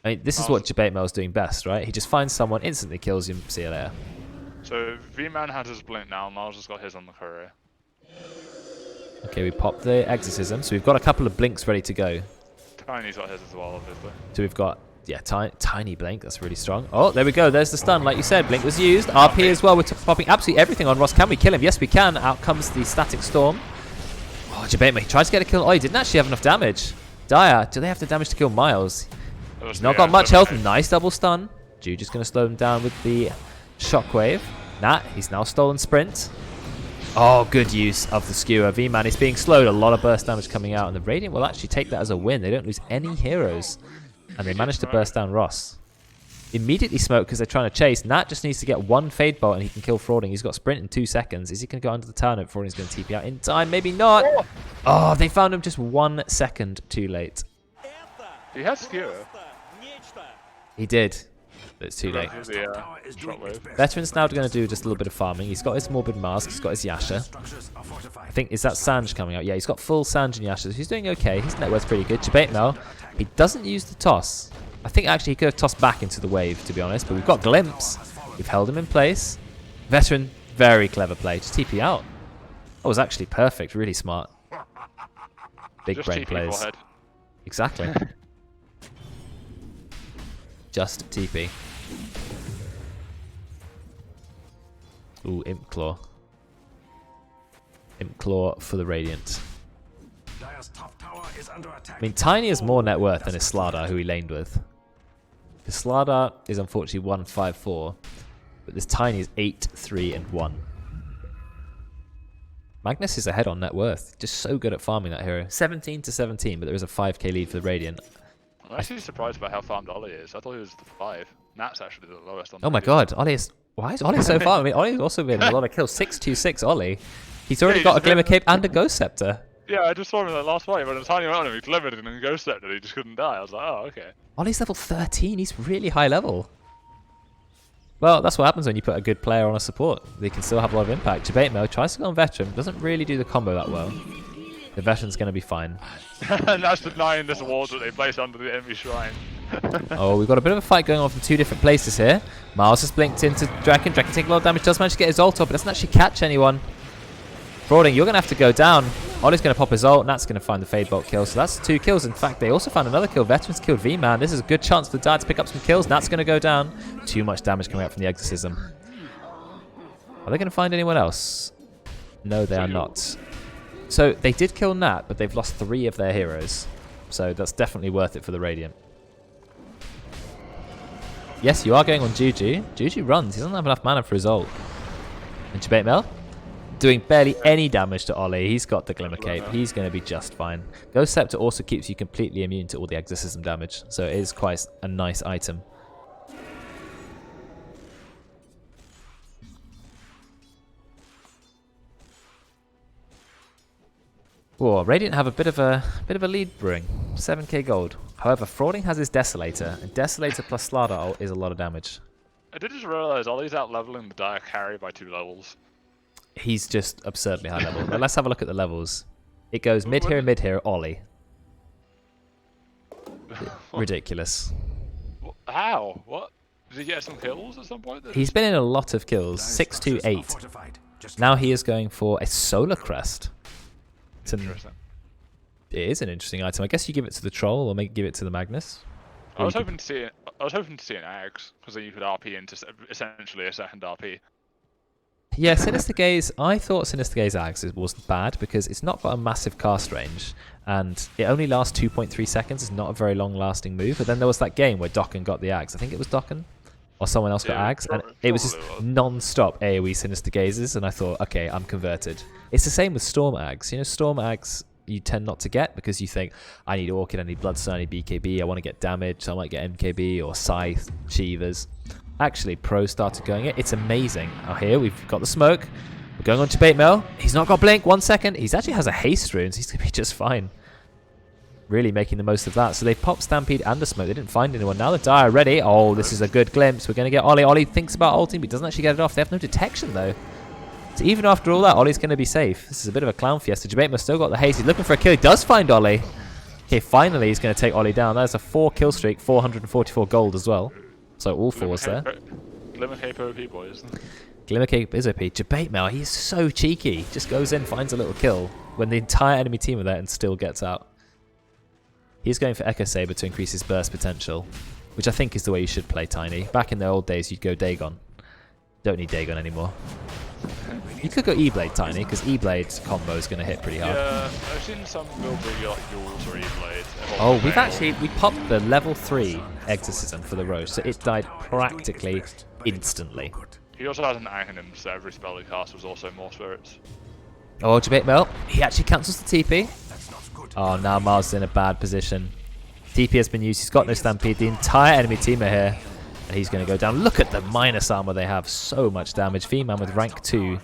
I mean, this is what Jabate Mel's doing best, right? He just finds someone, instantly kills him. See you later. So V-Man has his Blink now. Miles has got his on the courier. Okay, we popped the Exorcism. So we've got a couple of Blinks ready to go. Tiny's got his as well, obviously. So we've got, yeah, tiny Blink. That's really strong. Oh, there we go. There's the stun. Like you said, Blink was used. RP as well. We're popping absolutely everything on Ross. Can we kill him? Yes, we can. Out comes the Static Storm. Oh, Jabate, he tried to get a kill. Oh, he didn't actually have enough damage. Dire, do they have the damage to kill Miles? He's not got much health. Nice double stun. Juju's going to slow him down with the Shockwave. He's now stolen Sprint. Oh, good use of the skewer. V-Man is being slowed. A lot of burst damage coming out, and the Radiant will actually take that as a win. They don't lose any heroes, and they manage to burst down Ross. Immediately smoke because they're trying to chase. Nat just needs to get one Fade Bolt and he can kill Frauding. He's got sprint in 2 seconds. Is he going to go under the tower? No, Frauding's going to TP out in time. Maybe not. Oh, they found him just 1 second too late. He has skewer. He did, but it's too late. Veteran's now going to do just a little bit of farming. He's got his Morbid Mask. He's got his Yasha. I think, is that Sanj coming out? Yeah, he's got full Sanj and Yasha. So he's doing okay. His net worth's pretty good. Debate Mel. He doesn't use the toss. I think actually he could have tossed back into the wave, to be honest, but we've got Glimpse. We've held him in place. Veteran, very clever play. Just TP out. That was actually perfect. Really smart. Big Just brain TP plays. forehead. Exactly. Just TP. Ooh, Imp Claw. Imp Claw for the Radiant. I mean, Tiny has more net worth than his Slardar, who he laned with. His Slardar is unfortunately 154, but this Tiny is 8, 3, and 1. Magnus is ahead on net worth. Just so good at farming that hero. 17 to 17, but there is a 5k lead for the Radiant. I'm actually surprised by how farmed Ollie is. I thought he was the 5. Nat's actually the lowest on the Oh my Radiant. god, Ollie is... Why is Ollie so far? I mean, Ollie's also been a lot of kills. 626 Ollie. He's already got a Glimmer Cape and a Ghost Scepter. Yeah, I just saw him in the last fight, but a tiny amount of him, he glimmered and then Ghost Scepter, he just couldn't die. I was like, oh, okay. Ollie's level 13. He's really high level. Well, that's what happens when you put a good player on a support. They can still have a lot of impact. Debate Mode tries to go on Veteran. Doesn't really do the combo that well. The Veteran's going to be fine. And that's denying this award that they place under the enemy shrine. Oh, we've got a bit of a fight going on from 2 different places here. Miles has blinked into Draken. Draken taking a lot of damage. Does manage to get his ult up, but doesn't actually catch anyone. Frauding, you're going to have to go down. Ollie's going to pop his ult. Nat's going to find the Fade Bolt kill. So that's 2 kills. In fact, they also found another kill. Veterans killed V-Man. This is a good chance for the Dad to pick up some kills. Nat's going to go down. Too much damage coming out from the Exorcism. Are they going to find anyone else? No, they are not. So they did kill Nat, but they've lost 3 of their heroes. So that's definitely worth it for the Radiant. Yes, you are going on Juju. Juju runs. He doesn't have enough mana for his ult. And Debate Mel? Doing barely any damage to Ollie. He's got the Glimmer Cape. He's going to be just fine. Ghost Scepter also keeps you completely immune to all the Exorcism damage. So it is quite a nice item. Whoa, Radiant have a bit of a lead brewing. 7k gold. However, Frauding has his Desolator, and Desolator plus Slardar is a lot of damage. I did just realise Ollie's out leveling the Dire Carry by 2 levels. He's just absurdly high level. Now let's have a look at the levels. It goes mid here, Ollie. Ridiculous. How? What? Did he get some kills at some point? He's been in a lot of kills. 6 to 8. Now he is going for a Solar Crest. Interesting. It is an interesting item. I guess you give it to the Troll or maybe give it to the Magnus. I was hoping to see it. I was hoping to see an Ags because then you could RP into essentially a second RP. Yeah, Sinister Gaze. I thought Sinister Gaze Ags was bad because it's not got a massive cast range and it only lasts 2.3 seconds. It's not a very long-lasting move. But then there was that game where Dokken got the Ags. I think it was Dokken or someone else got Ags, and it was just non-stop AoE Sinister Gazes. And I thought, okay, I'm converted. It's the same with Storm Ags. You know, Storm Ags you tend not to get because you think, I need Orchid, I need Bloodstone, I need BKB, I want to get damage, so I might get MKB or Scythe, Cheevers. Actually, Pro started going it. It's amazing. Oh, here we've got the smoke. We're going on to Bait Mel. He's not got Blink. 1 second. He actually has a haste rune, so he's going to be just fine. Really making the most of that. So they've popped Stampede and a smoke. They didn't find anyone. Now the Dire are ready. Oh, this is a good glimpse. We're going to get Ollie. Ollie thinks about ulting, but doesn't actually get it off. They have no detection, though. So even after all that, Ollie's going to be safe. This is a bit of a clown fiesta. Jabate's still got the haste. He's looking for a kill. He does find Ollie. Okay, finally he's going to take Ollie down. That's a 4 kill streak, 444 gold as well. So all 4s there. Glimmer Cape OP, boys. Glimmer Cape is OP. Jabatemel, he's so cheeky. Just goes in, finds a little kill when the entire enemy team are there and still gets out. He's going for Echo Saber to increase his burst potential, which I think is the way you should play Tiny. Back in the old days, you'd go Dagon. Don't need Dagon anymore. You could go E-Blade Tiny, because E-Blade's combo is going to hit pretty hard. Yeah, I've seen some builds where you like Jules or E-Blade. Oh, we popped the level 3 Exorcism for the Roche, so it died practically instantly. He also has an anchor in him, so every spell he casts was also more spirits. Oh, debate Mel. He actually cancels the TP. That's not good. Oh, now Miles is in a bad position. TP has been used. He's got no Stampede. The entire enemy team are here. And he's going to go down. Look at the minus armor they have. So much damage. V-Man with rank 2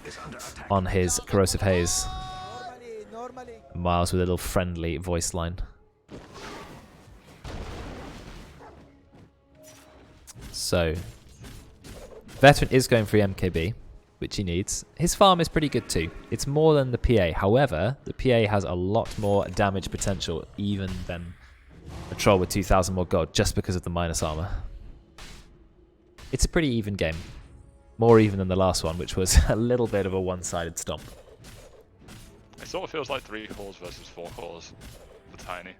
on his Corrosive Haze. Miles with a little friendly voice line. So, Veteran is going for MKB, which he needs. His farm is pretty good too. It's more than the PA. However, the PA has a lot more damage potential even than a Troll with 2,000 more gold just because of the minus armor. It's a pretty even game. More even than the last one, which was a little bit of a one-sided stomp. It sort of feels like 3 cores versus 4 cores for Tiny.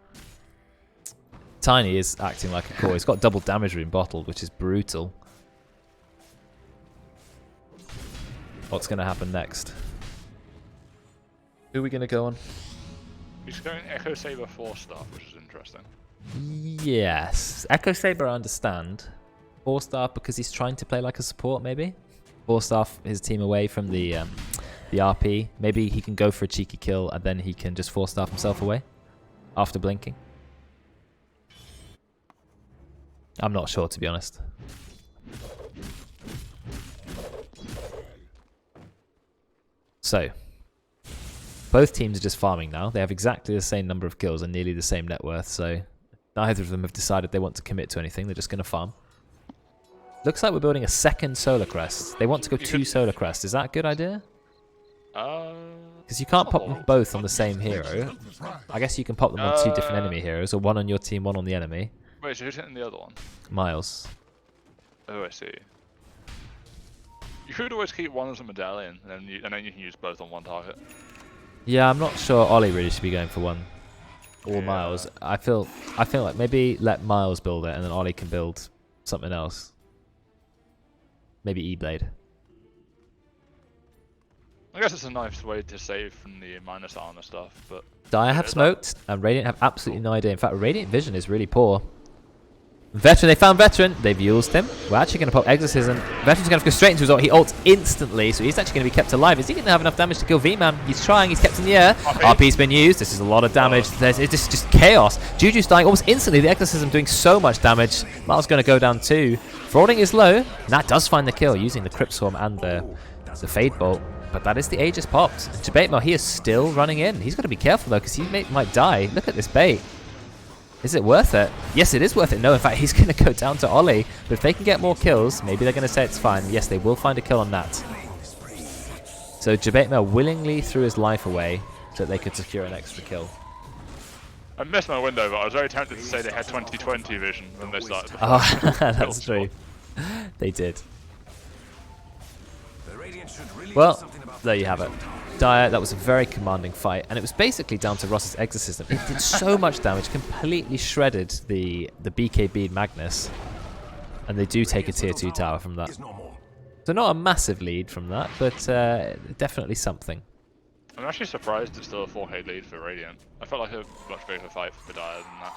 Tiny is acting like a core. He's got double damage rune bottled, which is brutal. What's going to happen next? Who are we going to go on? He's going Echo Saber 4-star, which is interesting. Yes. Echo Saber I understand. 4-star because he's trying to play like a support, maybe? 4-star his team away from the RP. Maybe he can go for a cheeky kill and then he can just 4-star himself away after blinking. I'm not sure, to be honest. So, both teams are just farming now. They have exactly the same number of kills and nearly the same net worth, so neither of them have decided they want to commit to anything. They're just going to farm. Looks like we're building a second Solar Crest. They want to go 2 Solar Crests. Is that a good idea? Because you can't pop them both on the same hero. I guess you can pop them on 2 different enemy heroes, or one on your team, one on the enemy. Wait, so who's hitting the other one? Miles. Oh, I see. You could always keep one as a medallion, and then you can use both on one target. Yeah, I'm not sure Ollie really should be going for one. Or Yeah. Miles. I feel like maybe let Miles build it, and then Ollie can build something else. Maybe E-Blade. I guess it's a nice way to save from the minus armor stuff, but... Dire have smoked, and Radiant have absolutely no idea. In fact, Radiant Vision is really poor. Veteran, they found Veteran. They've used him. We're actually going to pop Exorcism. Veteran's going to go straight into his ult. He ults instantly, so he's actually going to be kept alive. Is he going to have enough damage to kill V-Man? He's trying. He's kept in the air. RP's been used. This is a lot of damage. It's just chaos. Juju's dying almost instantly. The Exorcism doing so much damage. Miles going to go down too. Frauding is low. Nat does find the kill using the Crypt Swarm and the Fade Bolt. But that is the Aegis popped. And Jabatemel, he is still running in. He's got to be careful though, because he might die. Look at this bait. Is it worth it? Yes, it is worth it. No, in fact, he's going to go down to Ollie. But if they can get more kills, maybe they're going to say it's fine. Yes, they will find a kill on that. So Jabatemel willingly threw his life away so that they could secure an extra kill. I missed my window, but I was very tempted to say they had 2020 vision when they started. Oh, that's true. They did. The Radiant should really do Well, something about there you have it. Dire, that was a very commanding fight, and it was basically down to Ross's Exorcism. It did so much damage, completely shredded the BKB Magnus, and they do take a tier 2 tower from that. is no more. So not a massive lead from that, but definitely something. I'm actually surprised it's still a 4k lead for Radiant. I felt like a much bigger fight for Dire than that.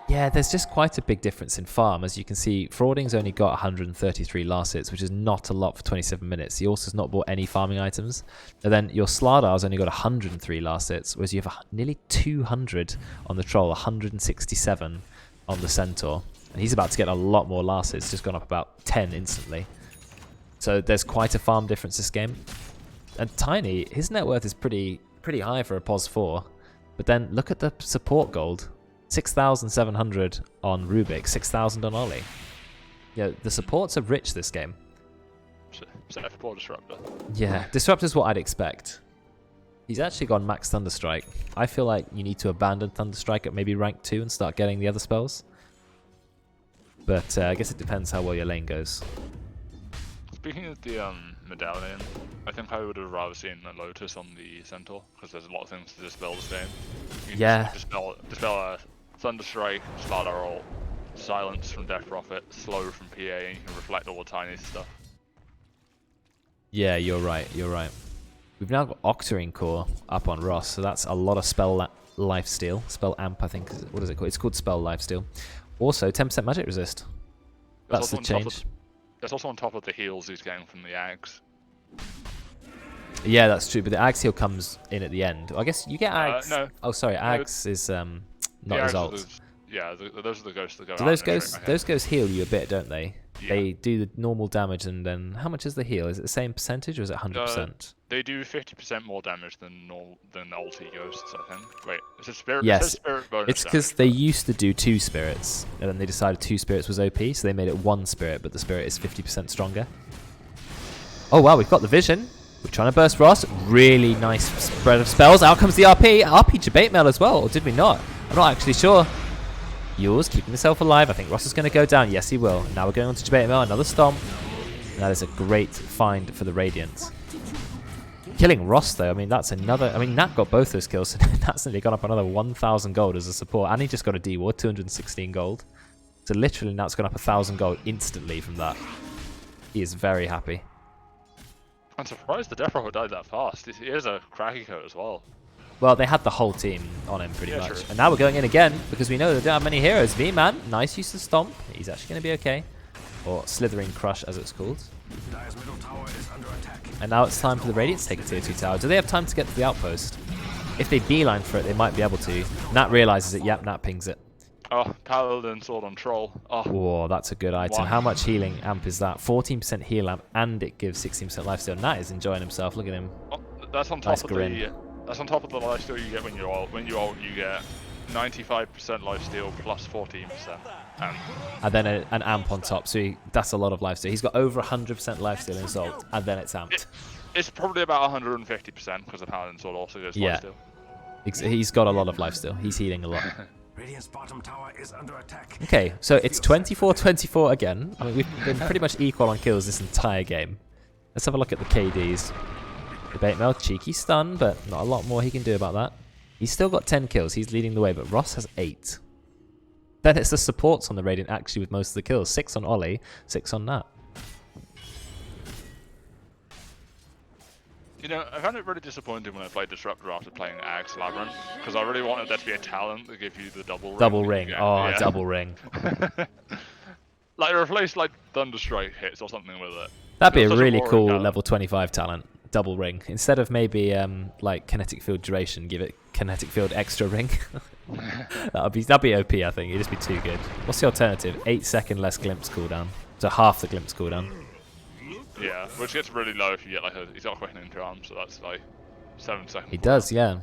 Yeah, there's just quite a big difference in farm. As you can see, Frauding's only got 133 last hits, which is not a lot for 27 minutes. He also has not bought any farming items. And then your Sladar's only got 103 last hits, whereas you have nearly 200 on the Troll, 167 on the Centaur. And he's about to get a lot more last hits, just gone up about 10 instantly. So there's quite a farm difference this game. And Tiny, his net worth is pretty high for a POS 4. But then look at the support gold. 6,700 on Rubik, 6,000 on Ollie. Yeah, the supports are rich this game. So F4 Disruptor. Yeah, Disruptor's what I'd expect. He's actually gone max Thunderstrike. I feel like you need to abandon Thunderstrike at maybe rank 2 and start getting the other spells. But I guess it depends how well your lane goes. Speaking of the medallion, I think I would have rather seen a Lotus on the Centaur, because there's a lot of things to dispel this game. You can Yeah. dispel Thunderstrike, Slardar ult, Silence from Death Prophet, Slow from PA, and you can reflect all the tiny stuff. Yeah, you're right, you're right. We've now got Octarine Core up on Ross, so that's a lot of spell lifesteal. Spell amp, I think. What is it called? It's called spell lifesteal. Also, 10% magic resist. That's the change. That's also on top of the heals he's getting from the Ags. Yeah, that's true. But the Ags heal comes in at the end. I guess you get Ags. No. Oh, sorry. Ags is not his Ags are ult. those are the ghosts that go Do out those and ghosts? straight ahead. Those ghosts heal you a bit, don't they? Yeah. They do the normal damage, and then how much is the heal? Is it the same percentage, or is it 100%? They do 50% more damage than ulti ghosts, I think. Wait, is it spirit? Yes. It says spirit bonus It's because damage, they but- used to do 2 spirits, and then they decided 2 spirits was OP, so they made it 1 spirit, but the spirit is 50% stronger. Oh wow, we've got the vision. We're trying to burst Ross. Really nice spread of spells. Out comes the RP. RP to bait mail as well, or did we not? I'm not actually sure. Yours keeping himself alive. I think Ross is going to go down. Yes, he will. Now we're going on to debate mail. Another stomp. And that is a great find for the Radiant. Killing Ross, though, I mean, that's another... I mean, Nat got both those kills, so Nat's nearly gone up another 1,000 gold as a support. And he just got a D-Ward, 216 gold. So literally, Nat's gone up 1,000 gold instantly from that. He is very happy. I'm surprised the Death Roller died that fast. He is a cracky coat as well. Well, they had the whole team on him pretty Yeah, much. true. And now we're going in again because we know they don't have many heroes. V-Man, nice use of Stomp. He's actually going to be okay. Or Slithering Crush, as it's called. Dire's middle tower is under attack. And now it's time for the Radiant to take a tier 2 tower. Do they have time to get to the outpost? If they beeline for it, they might be able to. Nat realizes it. Yep, Nat pings it. Oh, Paladin Sword on Troll. Oh, Whoa, that's a good item. Wow. How much healing amp is that? 14% heal amp, and it gives 16% lifesteal. Nat is enjoying himself. Look at him. oh, that's on top Nice of grin. the. That's on top of the lifesteal you get when you ult. When you ult, you get 95% lifesteal plus 14%. And then an amp on top. So that's a lot of lifesteal. He's got over 100% lifesteal in his ult, and then it's amped. It's probably about 150% because the Paladin Sword also goes Yeah. lifesteal. He's got a lot of lifesteal. He's healing a lot. Radiant's bottom tower is under attack. Okay, so it's 24-24 again. I mean, we've been pretty much equal on kills this entire game. Let's have a look at the KDs. Debate Mel, cheeky stun, but not a lot more he can do about that. He's still got 10 kills. He's leading the way, but Ross has 8. Then it's the supports on the Radiant actually with most of the kills. 6 on Ollie, 6 on Nat. You know, I found it really disappointing when I played Disruptor after playing Axe Labyrinth because I really wanted there to be a talent that give you the double ring. Double that you ring. get. Oh, Yeah. double ring. Like replace like Thunderstrike hits or something with it. That'd be a Feels such really boring cool talent. level 25 talent. Double ring. Instead of maybe like kinetic field duration, give it kinetic field extra ring. that'd be OP, I think. It'd just be too good. What's the alternative? 8-second less glimpse cooldown. So half the glimpse cooldown. Yeah, which gets really low if you get like he's got quickening charm, so that's like 7 seconds. He does, yeah.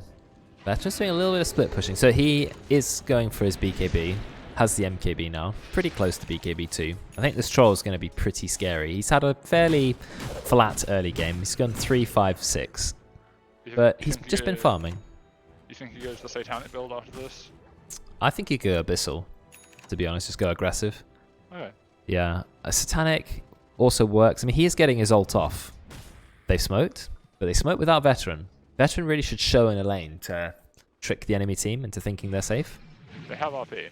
Veteran's doing a little bit of split pushing. So he is going for his BKB. Has the MKB now. Pretty close to BKB too. I think this troll is going to be pretty scary. He's had a fairly flat early game. He's gone 3-5-6. But he's just been farming. You think he goes the Satanic build after this? I think he could go Abyssal, to be honest. Just go aggressive. Okay. Yeah. A Satanic also works. I mean, he is getting his ult off. They've smoked, but they smoked without Veteran. Veteran really should show in a lane to trick the enemy team into thinking they're safe. They have RP.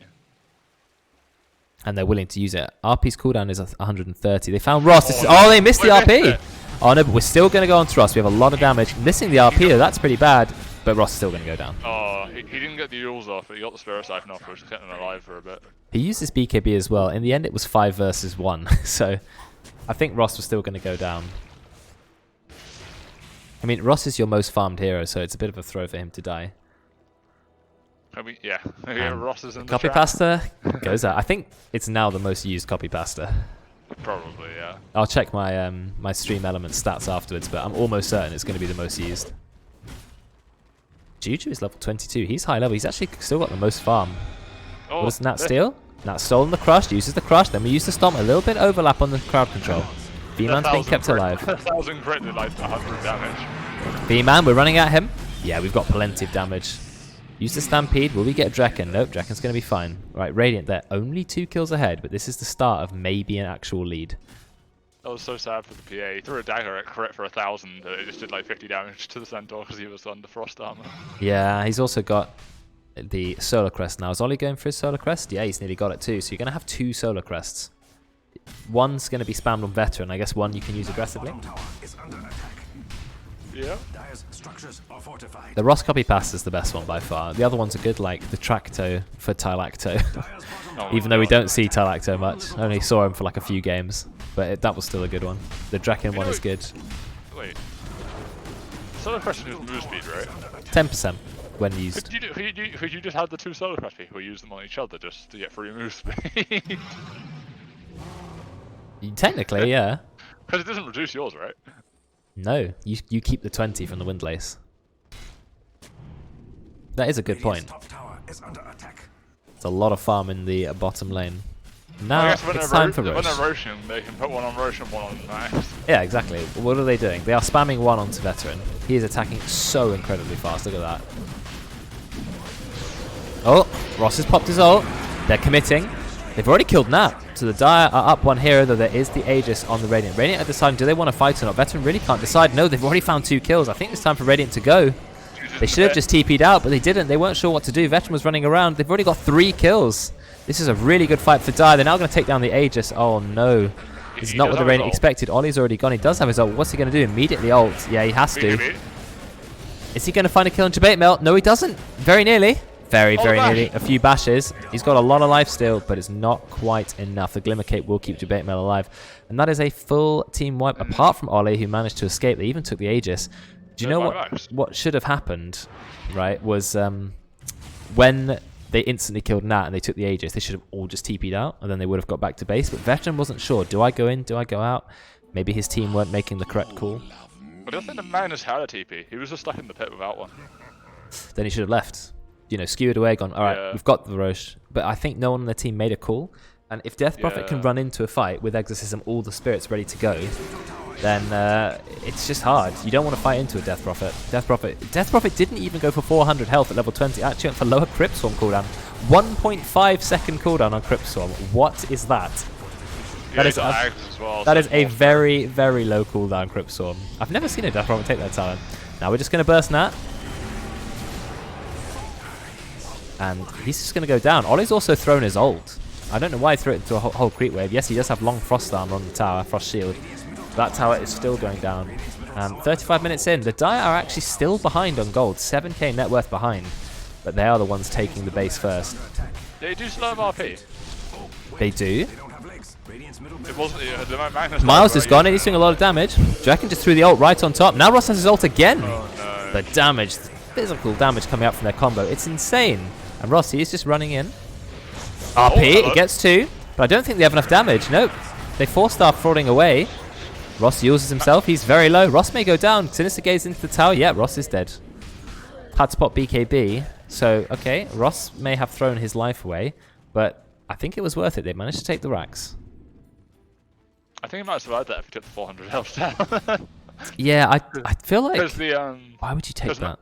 And they're willing to use it. RP's cooldown is 130. They found Ross. Oh, they missed the RP. Oh, no, but we're still going to go on to Ross. We have a lot of damage. Missing the RP, though, that's pretty bad. But Ross is still going to go down. Oh, he didn't get the Yules off, but he got the Spirit Siphon off, which kept him alive for a bit. He used his BKB as well. In the end, it was 5 versus 1. So I think Ross was still going to go down. I mean, Ross is your most farmed hero, so it's a bit of a throw for him to die. Maybe, yeah. Maybe Ross is in the Copy trap. pasta goes out. I think it's now the most used copy pasta. Probably, yeah. I'll check my my stream element stats afterwards, but I'm almost certain it's going to be the most used. Juju is level 22. He's high level. He's actually still got the most farm. Oh, What does Nat steal? Nat stolen the crush, uses the crush, then we use the stomp. A little bit overlap on the crowd control. V-Man's being kept alive. 1,000 crit did like 100 damage. V-Man, we're running at him. Yeah, we've got plenty of damage. Use the Stampede. Will we get Draken? Nope, Draken's going to be fine. Right, Radiant, they're only 2 kills ahead, but this is the start of maybe an actual lead. That was so sad for the PA. He threw a dagger at crit for 1,000, it just did like 50 damage to the Centaur because he was under frost armor. Yeah, he's also got the Solar Crest now. Is Ollie going for his Solar Crest? Yeah, he's nearly got it too. So you're going to have 2 Solar Crests. One's going to be spammed on Veteran. I guess one you can use aggressively. Bottom tower is under attack. Yeah. Dire's structures are fortified. The Ross copy pass is the best one by far. The other ones are good, like the Tracto for Tylacto. Dire's bottom Oh, Even though we God. don't see Tylacto much. I only saw him for like a few games. that was still a good one. The Draken one is good. Wait. Solar Crest is move speed, right? 10% when used. Could you just have the two Solar Crest people use them on each other just to get free move speed? Technically, yeah. Because it doesn't reduce yours, right? No, you keep the 20 from the Windlace. That is a good point. Top tower is under attack. It's a lot of farm in the bottom lane. I Now guess when it's they're time for when Roche. they're Roshan, they can put one on Roshan, one on Max. Yeah, exactly. What are they doing? They are spamming one onto Veteran. He is attacking so incredibly fast. Look at that. Oh, Ross has popped his ult. They're committing. They've already killed Nat. So the Dire are up one hero, though there is the Aegis on the Radiant. Radiant are deciding, do they want to fight or not? Veteran really can't decide. No, they've already found 2 kills. I think it's time for Radiant to go. They should have just TP'd out, but they didn't. They weren't sure what to do. Veteran was running around. They've already got 3 kills. This is a really good fight for Dire. They're now going to take down the Aegis. Oh, no. This is not what the Radiant expected. Ollie's already gone. He does have his ult. What's he going to do? Immediately ult. Yeah, he has to. Is he going to find a kill on Debate Melt? No, he doesn't. Very nearly. Very nearly. A few bashes. He's got a lot of life still, but it's not quite enough. The Glimmer Cape will keep Debate Melt alive. And that is a full team wipe, apart from Ollie, who managed to escape. They even took the Aegis. Do you know what should have happened, right, was when they instantly killed Nat and they took the Aegis, they should have all just TP'd out, and then they would have got back to base. But Veteran wasn't sure. Do I go in? Do I go out? Maybe his team weren't making the correct call. I don't think the Magnus had a TP. He was just stuck in the pit without one. Then he should have left. You know, skewered away, gone, all right, we've got the Roche. But I think no one on the team made a call. And if Death Prophet can run into a fight with Exorcism, all the spirits ready to go, then it's just hard. You don't want to fight into a Death Prophet. Death Prophet didn't even go for 400 health at level 20. Actually went for lower Crypt Swarm cooldown. 1.5 second cooldown on Crypt Swarm. What is that? Yeah, that is a very, very low cooldown Crypt Swarm. I've never seen a Death Prophet take that talent. Now we're just going to burst Nat. And he's just going to go down. Ollie's also thrown his ult. I don't know why he threw it into a whole creep wave. Yes, he does have long frost armor on the tower, frost shield. That tower is still going down. 35 minutes in, the Dire are actually still behind on gold. 7k net worth behind. But they are the ones taking the base first. They do slow RP. They do. It wasn't, Miles is gone and he's doing a lot of damage. Draken just threw the ult right on top. Now Ross has his ult again. Oh, no. The damage, the physical damage coming out from their combo. It's insane. And Rossi is just running in. RP, it gets 2. But I don't think they have enough damage. Nope. They 4-star frauding away. Ross uses himself. He's very low. Ross may go down. Sinister Gaze into the tower. Yeah, Ross is dead. Had spot BKB. So, okay, Ross may have thrown his life away. But I think it was worth it. They managed to take the racks. I think he might have survived that if he took the 400 health down. Yeah, I feel like... why would you take that?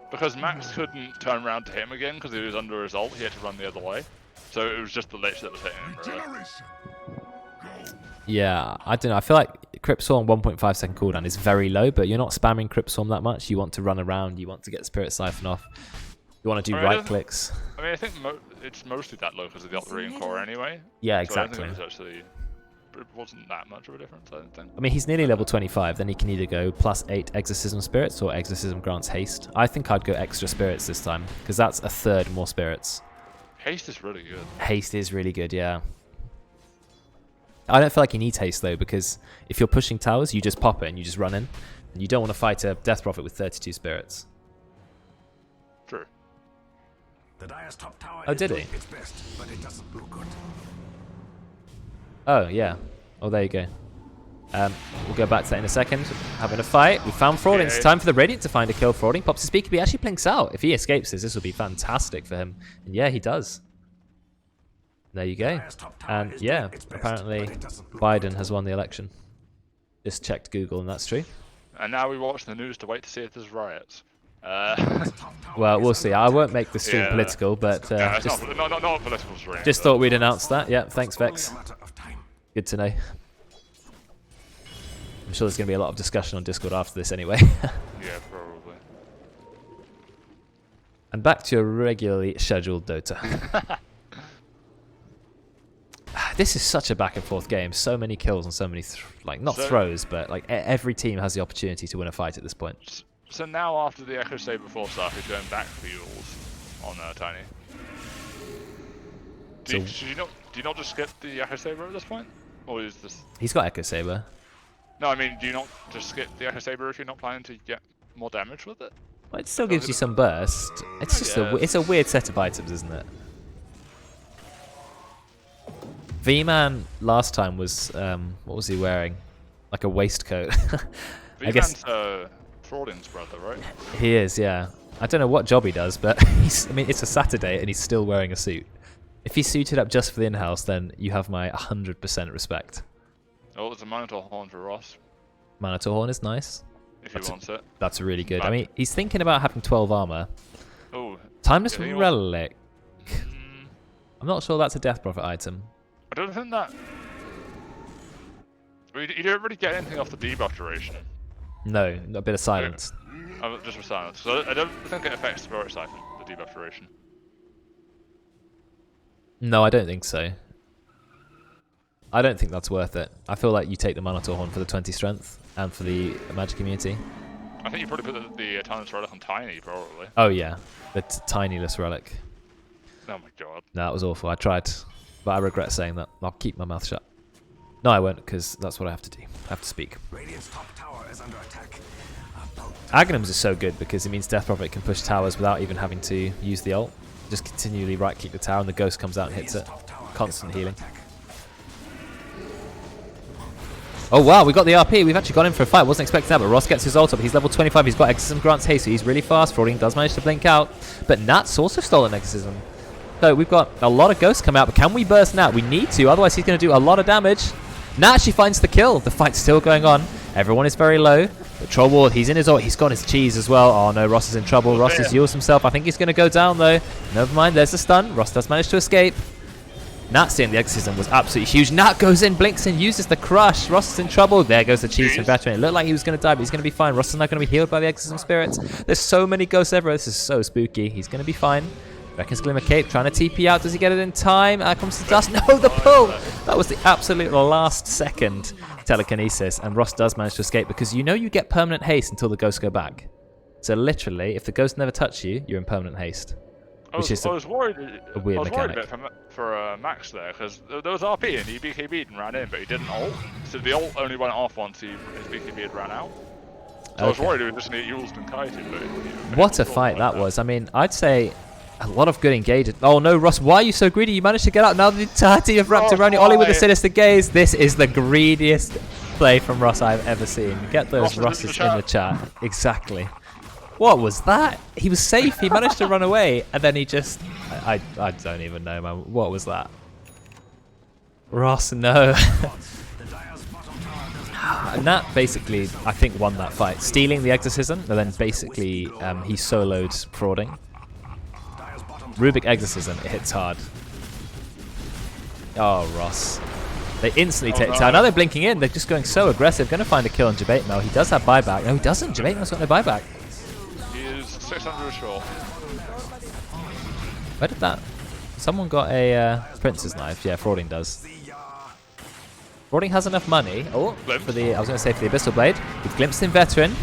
Because Max couldn't turn around to him again because he was under his ult. He had to run the other way. So it was just the Lich that was hitting him, really. Yeah, I don't know. I feel like Crypt Swarm 1.5 second cooldown is very low, but you're not spamming Crypt Swarm that much. You want to run around. You want to get Spirit Siphon off. You want to do right clicks. I mean, I think it's mostly that low because of the Octarian core anyway. Yeah, so exactly. I don't think it wasn't that much of a difference, I don't think. I mean, he's nearly level 25. Then he can either go +8 Exorcism Spirits or Exorcism grants Haste. I think I'd go extra Spirits this time because that's a third more Spirits. Haste is really good. Haste is really good, yeah. I don't feel like he needs Haste though, because if you're pushing towers, you just pop it and you just run in. And you don't want to fight a Death Prophet with 32 Spirits. True. The Dire's top tower Oh, did he? its best, but it doesn't look good. Oh, yeah. Oh, there you go. We'll go back to that in a second. Having a fight. We found Frauding. It's time for the Radiant to find a kill. Frauding pops his BKB. Actually blinks out. If he escapes this will be fantastic for him. And yeah, he does. There you go. And yeah, apparently Biden has won the election. Just checked Google and that's true. And now we watch the news to wait to see if there's riots. Well, we'll see. I won't make the stream political, but just, not political stream. Just thought we'd announce that. Yeah, thanks, Vex. Good to know. I'm sure there's going to be a lot of discussion on Discord after this anyway. Yeah, probably. And back to your regularly scheduled Dota. This is such a back and forth game. So many kills and so many, throws, but like every team has the opportunity to win a fight at this point. So now after the Echo Saber 4 stuff, he's going back for yours on Tiny. Do you not just skip the Echo Saber at this point? Or is this? He's got Echo Saber. No, I mean, do you not just skip the Echo Saber if you're not planning to get more damage with it? Well, it still gives you some burst. It's just it's a weird set of items, isn't it? V-Man last time was what was he wearing? Like a waistcoat. I guess Frauding's brother, right? he is. Yeah. I don't know what job he does, but I mean, it's a Saturday and he's still wearing a suit. If he's suited up just for the in-house, then you have my 100% respect. Oh, there's a Minotaur Horn for Ross. Minotaur Horn is nice. If he wants it. That's really good. I mean, he's thinking about having 12 armor. Oh. Timeless Relic. I'm not sure that's a Death Prophet item. I don't think that... You don't really get anything off the debuff duration. No, a bit of silence. Just for silence. So I don't think it affects Spirit Siphon, the debuff duration. No, I don't think so. I don't think that's worth it. I feel like you take the Minotaur Horn for the 20 strength and for the magic immunity. I think you probably put the Timeless Relic on Tiny, probably. Oh yeah, the Tinyless Relic. Oh my god. No, that was awful. I tried, but I regret saying that. I'll keep my mouth shut. No, I won't, because that's what I have to do. I have to speak. Radiant's top tower is under attack. Aghanims is so good because it means Death Prophet can push towers without even having to use the ult. Just continually right-click the tower and the ghost comes out and hits it. Constant healing. Oh wow, we got the RP. We've actually got him for a fight. Wasn't expecting that, but Ross gets his ult up. He's level 25. He's got Exorcism grants haste, so he's really fast. Frauding does manage to blink out. But Nat's also stolen Exorcism. So we've got a lot of ghosts come out, but can we burst Nat? We need to, otherwise he's going to do a lot of damage. Nat actually finds the kill. The fight's still going on. Everyone is very low. But Troll Ward, he's in his ult. He's got his cheese as well. Oh no, Ross is in trouble. Ross has used himself. I think he's going to go down though. Never mind, there's the stun. Ross does manage to escape. Nat seeing the Exorcism was absolutely huge. Nat goes in, blinks in, uses the crush. Ross is in trouble. There goes the cheese from Veteran. It looked like he was going to die, but he's going to be fine. Ross is now going to be healed by the Exorcism spirits. There's so many ghosts everywhere. This is so spooky. He's going to be fine. Reckons Glimmer Cape trying to TP out. Does he get it in time? Out comes the dust. No, the pull! That was the absolute last second telekinesis. And Ross does manage to escape because you know you get permanent haste until the ghosts go back. So literally, if the ghosts never touch you, you're in permanent haste. I was worried a weird mechanic. A bit for Max there, because there was RP and he BKB'd and ran in, but he didn't ult. So the ult only went off once his BKB had ran out. So I was worried he was just going to get used and kited, but... What a fight that was. I mean, I'd say... A lot of good engagement. Oh no, Ross, why are you so greedy? You managed to get out. Now the entirety of wrapped around you. Ollie with the sinister gaze. This is the greediest play from Ross I've ever seen. Get those Rosses in the chat. Exactly. What was that? He was safe. He managed to run away, and then he just... I don't even know, man. What was that? Ross, no. And that basically, I think, won that fight. Stealing the Exorcism, and then basically he soloed Frauding. Rubik Exorcism, it hits hard. Oh, Ross. They instantly take it out. Now they're blinking in. They're just going so aggressive. Going to find a kill on Jabate Mel. He does have buyback. No, he doesn't. Jabate Mel's got no buyback. He is 600 short. Where did that... Someone got a Prince's Knife. Yeah, Frauding does. Frauding has enough money. Oh, for the... I was going to say for the Abyssal Blade. We've glimpsed in Veteran.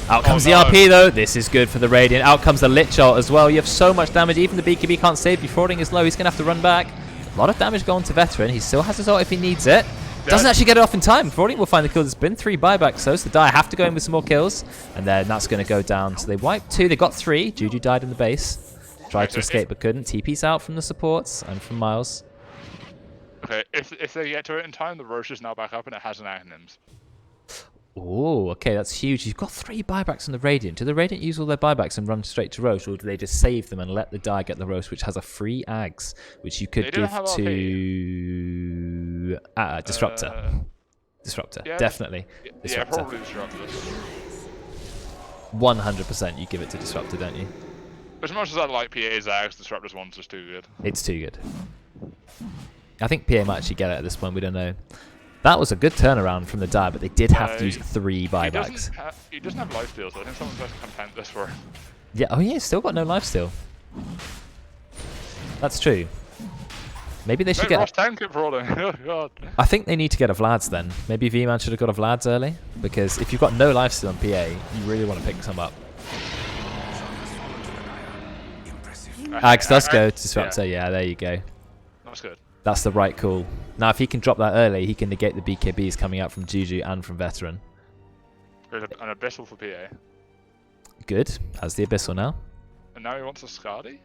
Out comes the RP though. This is good for the Radiant. Out comes the Lich Ult as well. You have so much damage. Even the BKB can't save you. Frauding is low. He's going to have to run back. A lot of damage going to Veteran. He still has his ult if he needs it. Doesn't actually get it off in time. Frauding will find the kill. There's been 3 buybacks though, so the Die have to go in with some more kills. And then that's going to go down. So they wiped 2. They got 3. Juju died in the base. Tried to escape but couldn't. TP's out from the supports and from Miles. Okay, if they get to it in time, the Roche is now back up and it has an Aghanims. Oh, okay, that's huge. You've got 3 buybacks on the Radiant. Do the Radiant use all their buybacks and run straight to Roche, or do they just save them and let the Die get the Roche, which has a free Ags, which you could give to Disruptor? Disruptor, yeah, definitely. Disruptor. Yeah, probably Disruptor. 100% you give it to Disruptor, don't you? As much as I like PA's Ags, Disruptor's one's just too good. It's too good. I think PA might actually get it at this point, we don't know. That was a good turnaround from the Die, but they did have to use 3 buybacks. He doesn't have lifesteal, so I think someone's going to content this for him. Yeah, oh yeah, he's still got no lifesteal. That's true. Maybe they should get... Ross tank it for all oh god. I think they need to get a Vlad's then. Maybe V-Man should have got a Vlad's early, because if you've got no lifesteal on PA, you really want to pick some up. Ags does go to Disruptor, yeah, there you go. That's good. That's the right call. Now, if he can drop that early, he can negate the BKBs coming out from Juju and from Veteran. There's an Abyssal for PA. Good. Has the Abyssal now. And now he wants a Skadi?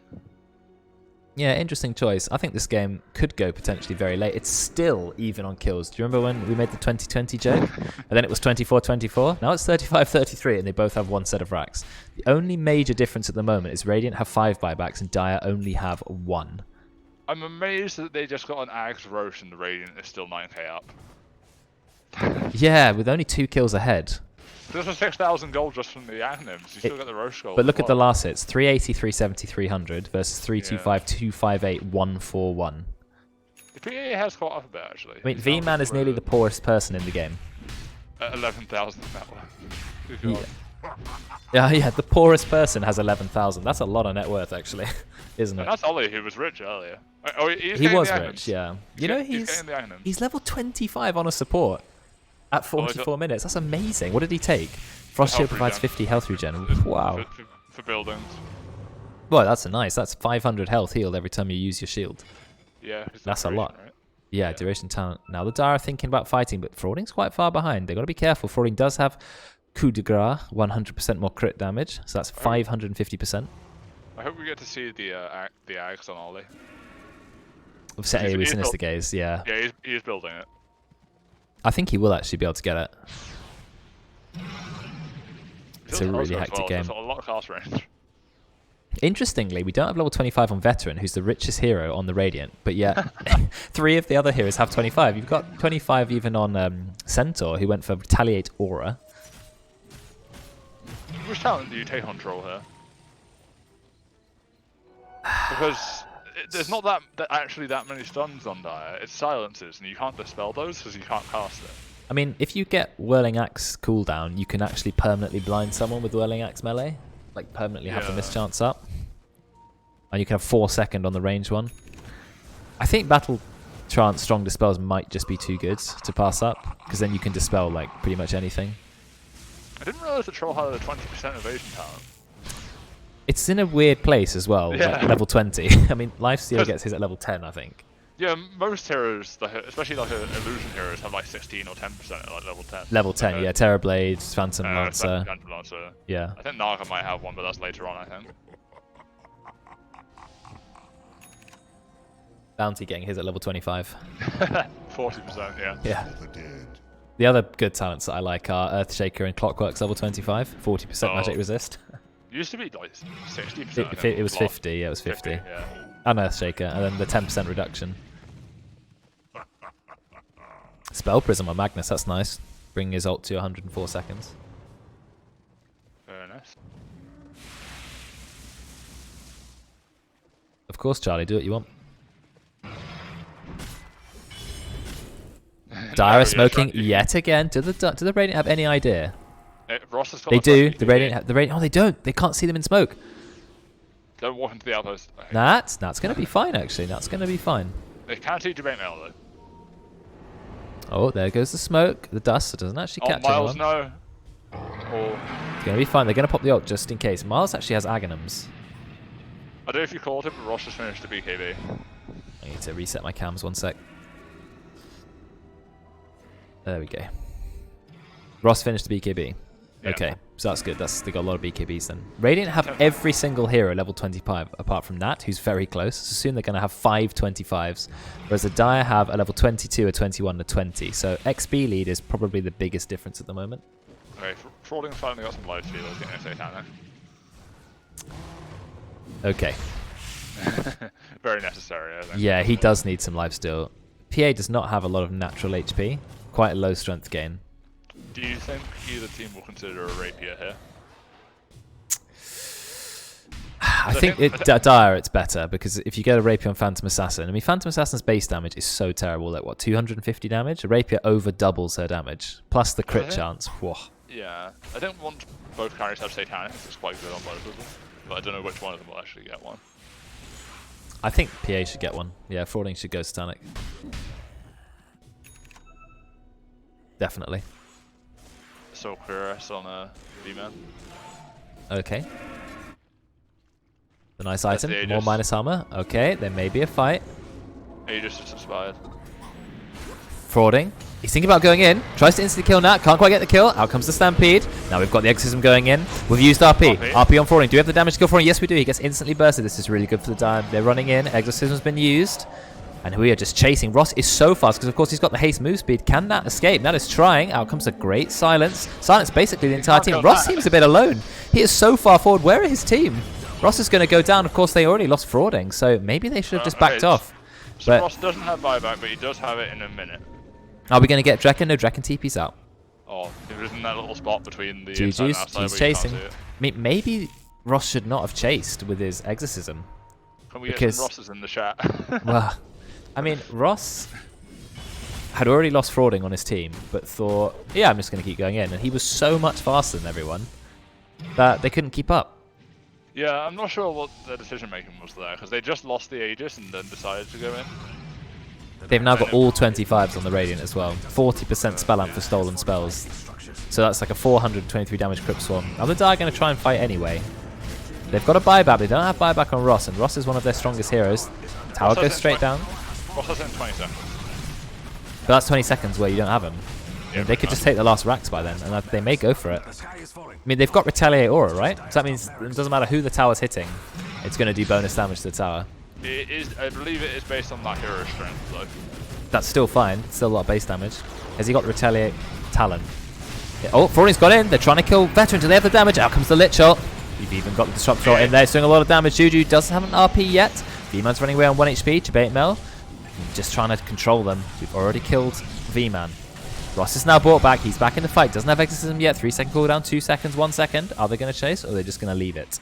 Yeah, interesting choice. I think this game could go potentially very late. It's still even on kills. Do you remember when we made the 20-20 joke? And then it was 24-24. Now it's 35-33, and they both have one set of racks. The only major difference at the moment is Radiant have 5 buybacks and Dire only have 1. I'm amazed that they just got an Axe Roche and the Radiant is still 9k up. Yeah, with only 2 kills ahead. There's a 6,000 gold just from the Aghanim's. You still get the Roche gold. But look at the last hits. 380, 370, 300 versus 325, 258, 141. The PA has caught up a bit, actually. I mean, V-Man is nearly the poorest person in the game. At 11,000 net worth. Yeah, the poorest person has 11,000. That's a lot of net worth, actually, isn't it? And that's Ollie, who was rich earlier. Oh, He was rich, yeah. You know, he's level 25 on a support at 44 minutes. That's amazing. What did he take? Frost Shield provides 50 health regen. Wow. For buildings. Well, that's nice. That's 500 health healed every time you use your shield. Yeah. That's a lot. Right? Yeah, duration talent. Now, the Dire are thinking about fighting, but Frauding's quite far behind. They've got to be careful. Frauding does have Coup de Grace, 100% more crit damage, so that's 550%. I hope we get to see the Axe on Ollie. Of set AoE Sinister Gaze, yeah. Yeah, he's building it. I think he will actually be able to get it. It's a really hectic game. There's a lot of cast range. Interestingly, we don't have level 25 on Veteran, who's the richest hero on the Radiant, but yet 3 of the other heroes have 25. You've got 25 even on Centaur, who went for Retaliate Aura. Which talent do you take on Troll here? Because there's not actually that many stuns on Dire. It's silences, and you can't dispel those because you can't cast it. I mean, if you get Whirling Axe cooldown, you can actually permanently blind someone with Whirling Axe melee. Like, permanently have the mischance up. And you can have 4 second on the range one. I think Battle Trance Strong Dispels might just be too good to pass up, because then you can dispel, like, pretty much anything. I didn't realize that Troll had a 20% evasion talent. It's in a weird place as well, Yeah. like level 20. I mean, Lifesteal gets his at level 10, I think. Yeah, most heroes, especially like illusion heroes, have like 16 or 10% at like level 10. Level 10, yeah. Terrorblade, Phantom Lancer. Phantom Lancer. Yeah. I think Naga might have one, but that's later on, I think. Bounty getting his at level 25. 40%, yeah. Yeah. The other good talents that I like are Earthshaker and Clockwork's level 25. 40% magic resist. Used to be like 60%. It was 50, yeah, it was 50. Yeah. And Earthshaker, and then the 10% reduction. Spell Prism on Magnus, that's nice. Bring his ult to 104 seconds. Very nice. Of course, Charlie, do what you want. Dire smoking yet again. Do the Radiant have any idea? Ross has got They do. The Radiant. Oh, they don't. They can't see them in smoke. Don't walk into the outpost. That's going to be fine, actually. That's going to be fine. They can't see debate mail though. Oh, there goes the smoke. The dust. It doesn't actually catch Miles, anyone. no. Or It's going to be fine. They're going to pop the ult just in case. Miles actually has Aghanims. I don't know if you called him, but Ross just finished the BKB. I need to reset my cams 1 sec. There we go. Ross finished the BKB. Yeah. Okay, so that's good. They got a lot of BKBs then. Radiant have every single hero level 25, apart from Nat, who's very close. So soon they're going to have 5 25s, whereas the Dire have a level 22, a 21, and a 20. So XP lead is probably the biggest difference at the moment. Okay, Frauding's finally got some life steal. Getting a Satanic. Okay. Very necessary, I think. Yeah, he does need some lifesteal. PA does not have a lot of natural HP. Quite a low strength gain. Do you think either team will consider a rapier here? I think Dire it's better, because if you get a rapier on Phantom Assassin, I mean, Phantom Assassin's base damage is so terrible, like what, 250 damage? A rapier over doubles her damage, plus the crit chance. Whoa. Yeah, I don't want both carries to have Satanic, it's quite good on both of them, but I don't know which one of them will actually get one. I think PA should get one. Yeah, Frauding should go Satanic. Definitely. So Cuirass on V-Man. Okay. The nice item. the More Aegis. minus armor. Okay, there may be a fight. Aegis just expired. Frauding. He's thinking about going in. Tries to instantly kill Nat. Can't quite get the kill. Out comes the Stampede. Now we've got the Exorcism going in. We've used RP. RP on Frauding. Do we have the damage to kill Frauding? Yes, we do. He gets instantly bursted. This is really good for the Dire. They're running in. Exorcism's been used. And we are just chasing. Ross is so fast because, of course, he's got the haste move speed. Can Nat escape? Nat is trying. Out comes a great silence. Silence basically the entire team. Ross seems a bit alone. He is so far forward. Where are his team? Ross is going to go down. Of course, they already lost Frauding, so maybe they should have just backed off. So But Ross doesn't have buyback, but he does have it in a minute. are we going to get Drekken? No, Drekken TP's out. Oh, he was in that little spot between the inside and GG's. outside He's where you can't chasing. see it. Maybe Ross should not have chased with his Exorcism. Can we get Because- some Rosses in the chat? Well, I mean, Ross had already lost Frauding on his team, but thought, yeah, I'm just going to keep going in. And he was so much faster than everyone that they couldn't keep up. Yeah, I'm not sure what the decision making was there, because they just lost the Aegis and then decided to go in. They've now got all 25s on the Radiant as well. 40% spell amp for stolen spells. So that's like a 423 damage Crypt Swarm. Are the Dire going to try and fight anyway? They've got a buyback. They don't have buyback on Ross, and Ross is one of their strongest heroes. Tower Ross has goes straight down. Ross has it in 20 seconds. But that's 20 seconds where you don't have him. Yeah, They could just take the last racks by then, and they may go for it. The sky is falling. I mean, they've got Retaliate Aura, right? So that means it doesn't matter who the tower's hitting. It's going to do bonus damage to the tower. It is, I believe it is based on that hero strength, though. That's still fine. Still a lot of base damage. Has he got Retaliate Talon? Yeah. Oh, Frauding's got in. They're trying to kill Veteran. Do they have the damage? Out comes the Lich Shot. You've even got the Disrupt Shot in there. It's doing a lot of damage. Juju doesn't have an RP yet. V-Man's running away on 1 HP. Debate Mel. Just trying to control them. We've already killed V-Man. Ross is now brought back. He's back in the fight. Doesn't have Exorcism yet. 3-second cooldown. 2 seconds. 1 second. Are they going to chase or are they just going to leave it?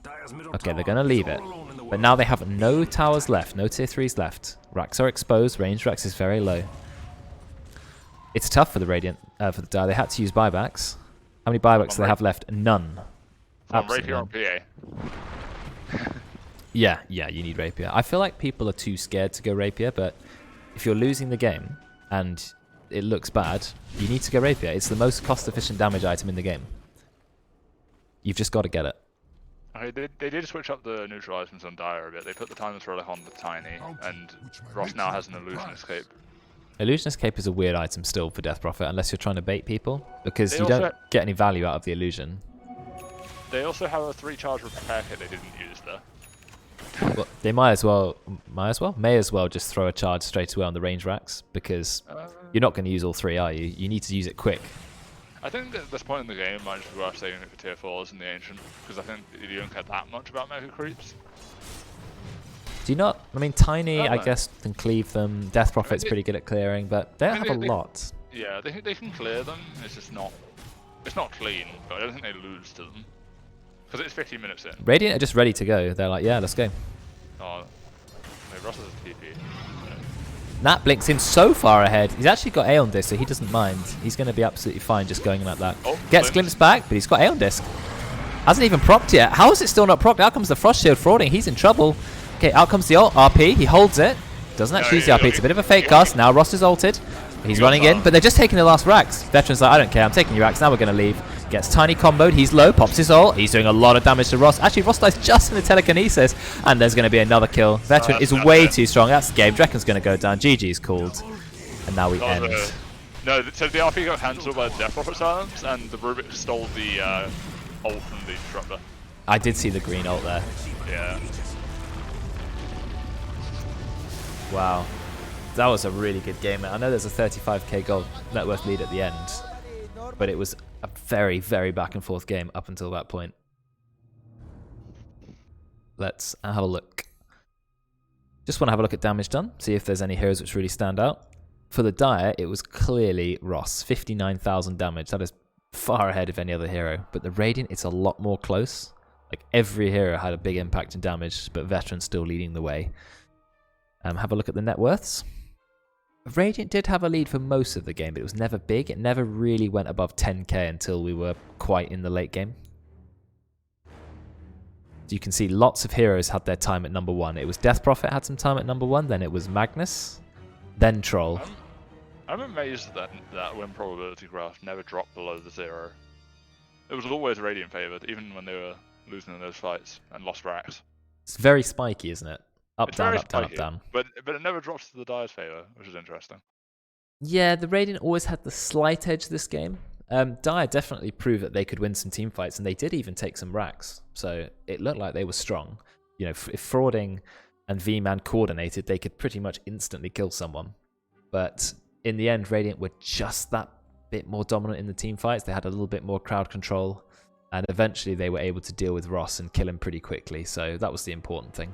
Dire's middle Okay, they're tower going to is leave all it. alone in the But world. now they have no towers left. No tier 3s left. Racks are exposed. Range Racks is very low. It's tough for the Radiant, for the Dire. They had to use buybacks. How many buybacks do they have left? None. From Absolutely Rapier none. on PA. Yeah, you need Rapier. I feel like people are too scared to go Rapier, but if you're losing the game and it looks bad, you need to go Rapier. It's the most cost-efficient damage item in the game. You've just got to get it. Okay, they did switch up the neutralizers on Dire a bit. They put the Timeless Relic on the Tiny, and Ross now has an Illusion Escape. Illusion Escape is a weird item still for Death Prophet, unless you're trying to bait people, because They you also- don't get any value out of the illusion. They also have a 3-charge repair kit they didn't use there. Well, they may as well just throw a charge straight away on the range racks, because you're not going to use all 3, are you? You need to use it quick. I think at this point in the game, it might just be worth saving it for tier 4s in the Ancient, because I think you don't care that much about Mega Creeps. Do you not? I mean, Tiny, I don't I know. guess, can cleave them. Death Prophet's they- pretty good at clearing, but they don't I mean, have a they- lot. Yeah, they can clear them, it's just not... It's not clean, but I don't think they lose to them. Because it's 15 minutes in. Radiant are just ready to go. They're like, yeah, let's go. Oh, wait, Ross has a TP. Nat blinks in so far ahead. He's actually got Aeon Disc, so he doesn't mind. He's going to be absolutely fine just going like that. Oh, Gets Glimpse back, but he's got Aeon Disc. Hasn't even procced yet. How is it still not procced? Out comes the Frost Shield Frauding. He's in trouble. Okay, out comes the ult. RP. He holds it. Doesn't actually use the RP. It's a bit of a fake cast. Now Ross is ulted. He's running in, but they're just taking the last racks. Veteran's like, I don't care. I'm taking your racks. Now we're going to leave. Gets Tiny comboed. He's low. Pops his ult. He's doing a lot of damage to Ross. Actually, Ross dies just in the telekinesis. And there's going to be another kill. Veteran is way too strong. That's the game. Drekken's going to go down. GG's called. And now we end. No, so the RP got cancelled by the Death Prophet Silence, and the Rubik stole the ult from the Disruptor. I did see the green ult there. Yeah. Wow. That was a really good game. I know there's a 35k gold net worth lead at the end, but it was a very, very back and forth game up until that point. Let's have a look. Just want to have a look at damage done, see if there's any heroes which really stand out. For the Dire, it was clearly Ross, 59,000 damage. That is far ahead of any other hero. But the Radiant, it's a lot more close. Like every hero had a big impact in damage, but Veteran's still leading the way. Have a look at the net worths. Radiant did have a lead for most of the game, but it was never big. It never really went above 10k until we were quite in the late game. So you can see lots of heroes had their time at number 1. It was Death Prophet had some time at number 1, then it was Magnus, then Troll. I'm amazed that that win probability graph never dropped below the 0. It was always Radiant favoured, even when they were losing in those fights and lost racks. It's very spiky, isn't it? Up, It's down, very up, down, up, spiky, down. but it never drops to the Dire's favor, which is interesting. Yeah, the Radiant always had the slight edge this game. Dire definitely proved that they could win some team fights, and they did even take some racks. So it looked like they were strong. You know, if Frauding and V-Man coordinated, they could pretty much instantly kill someone. But in the end, Radiant were just that bit more dominant in the team fights. They had a little bit more crowd control, and eventually they were able to deal with Ross and kill him pretty quickly. So that was the important thing.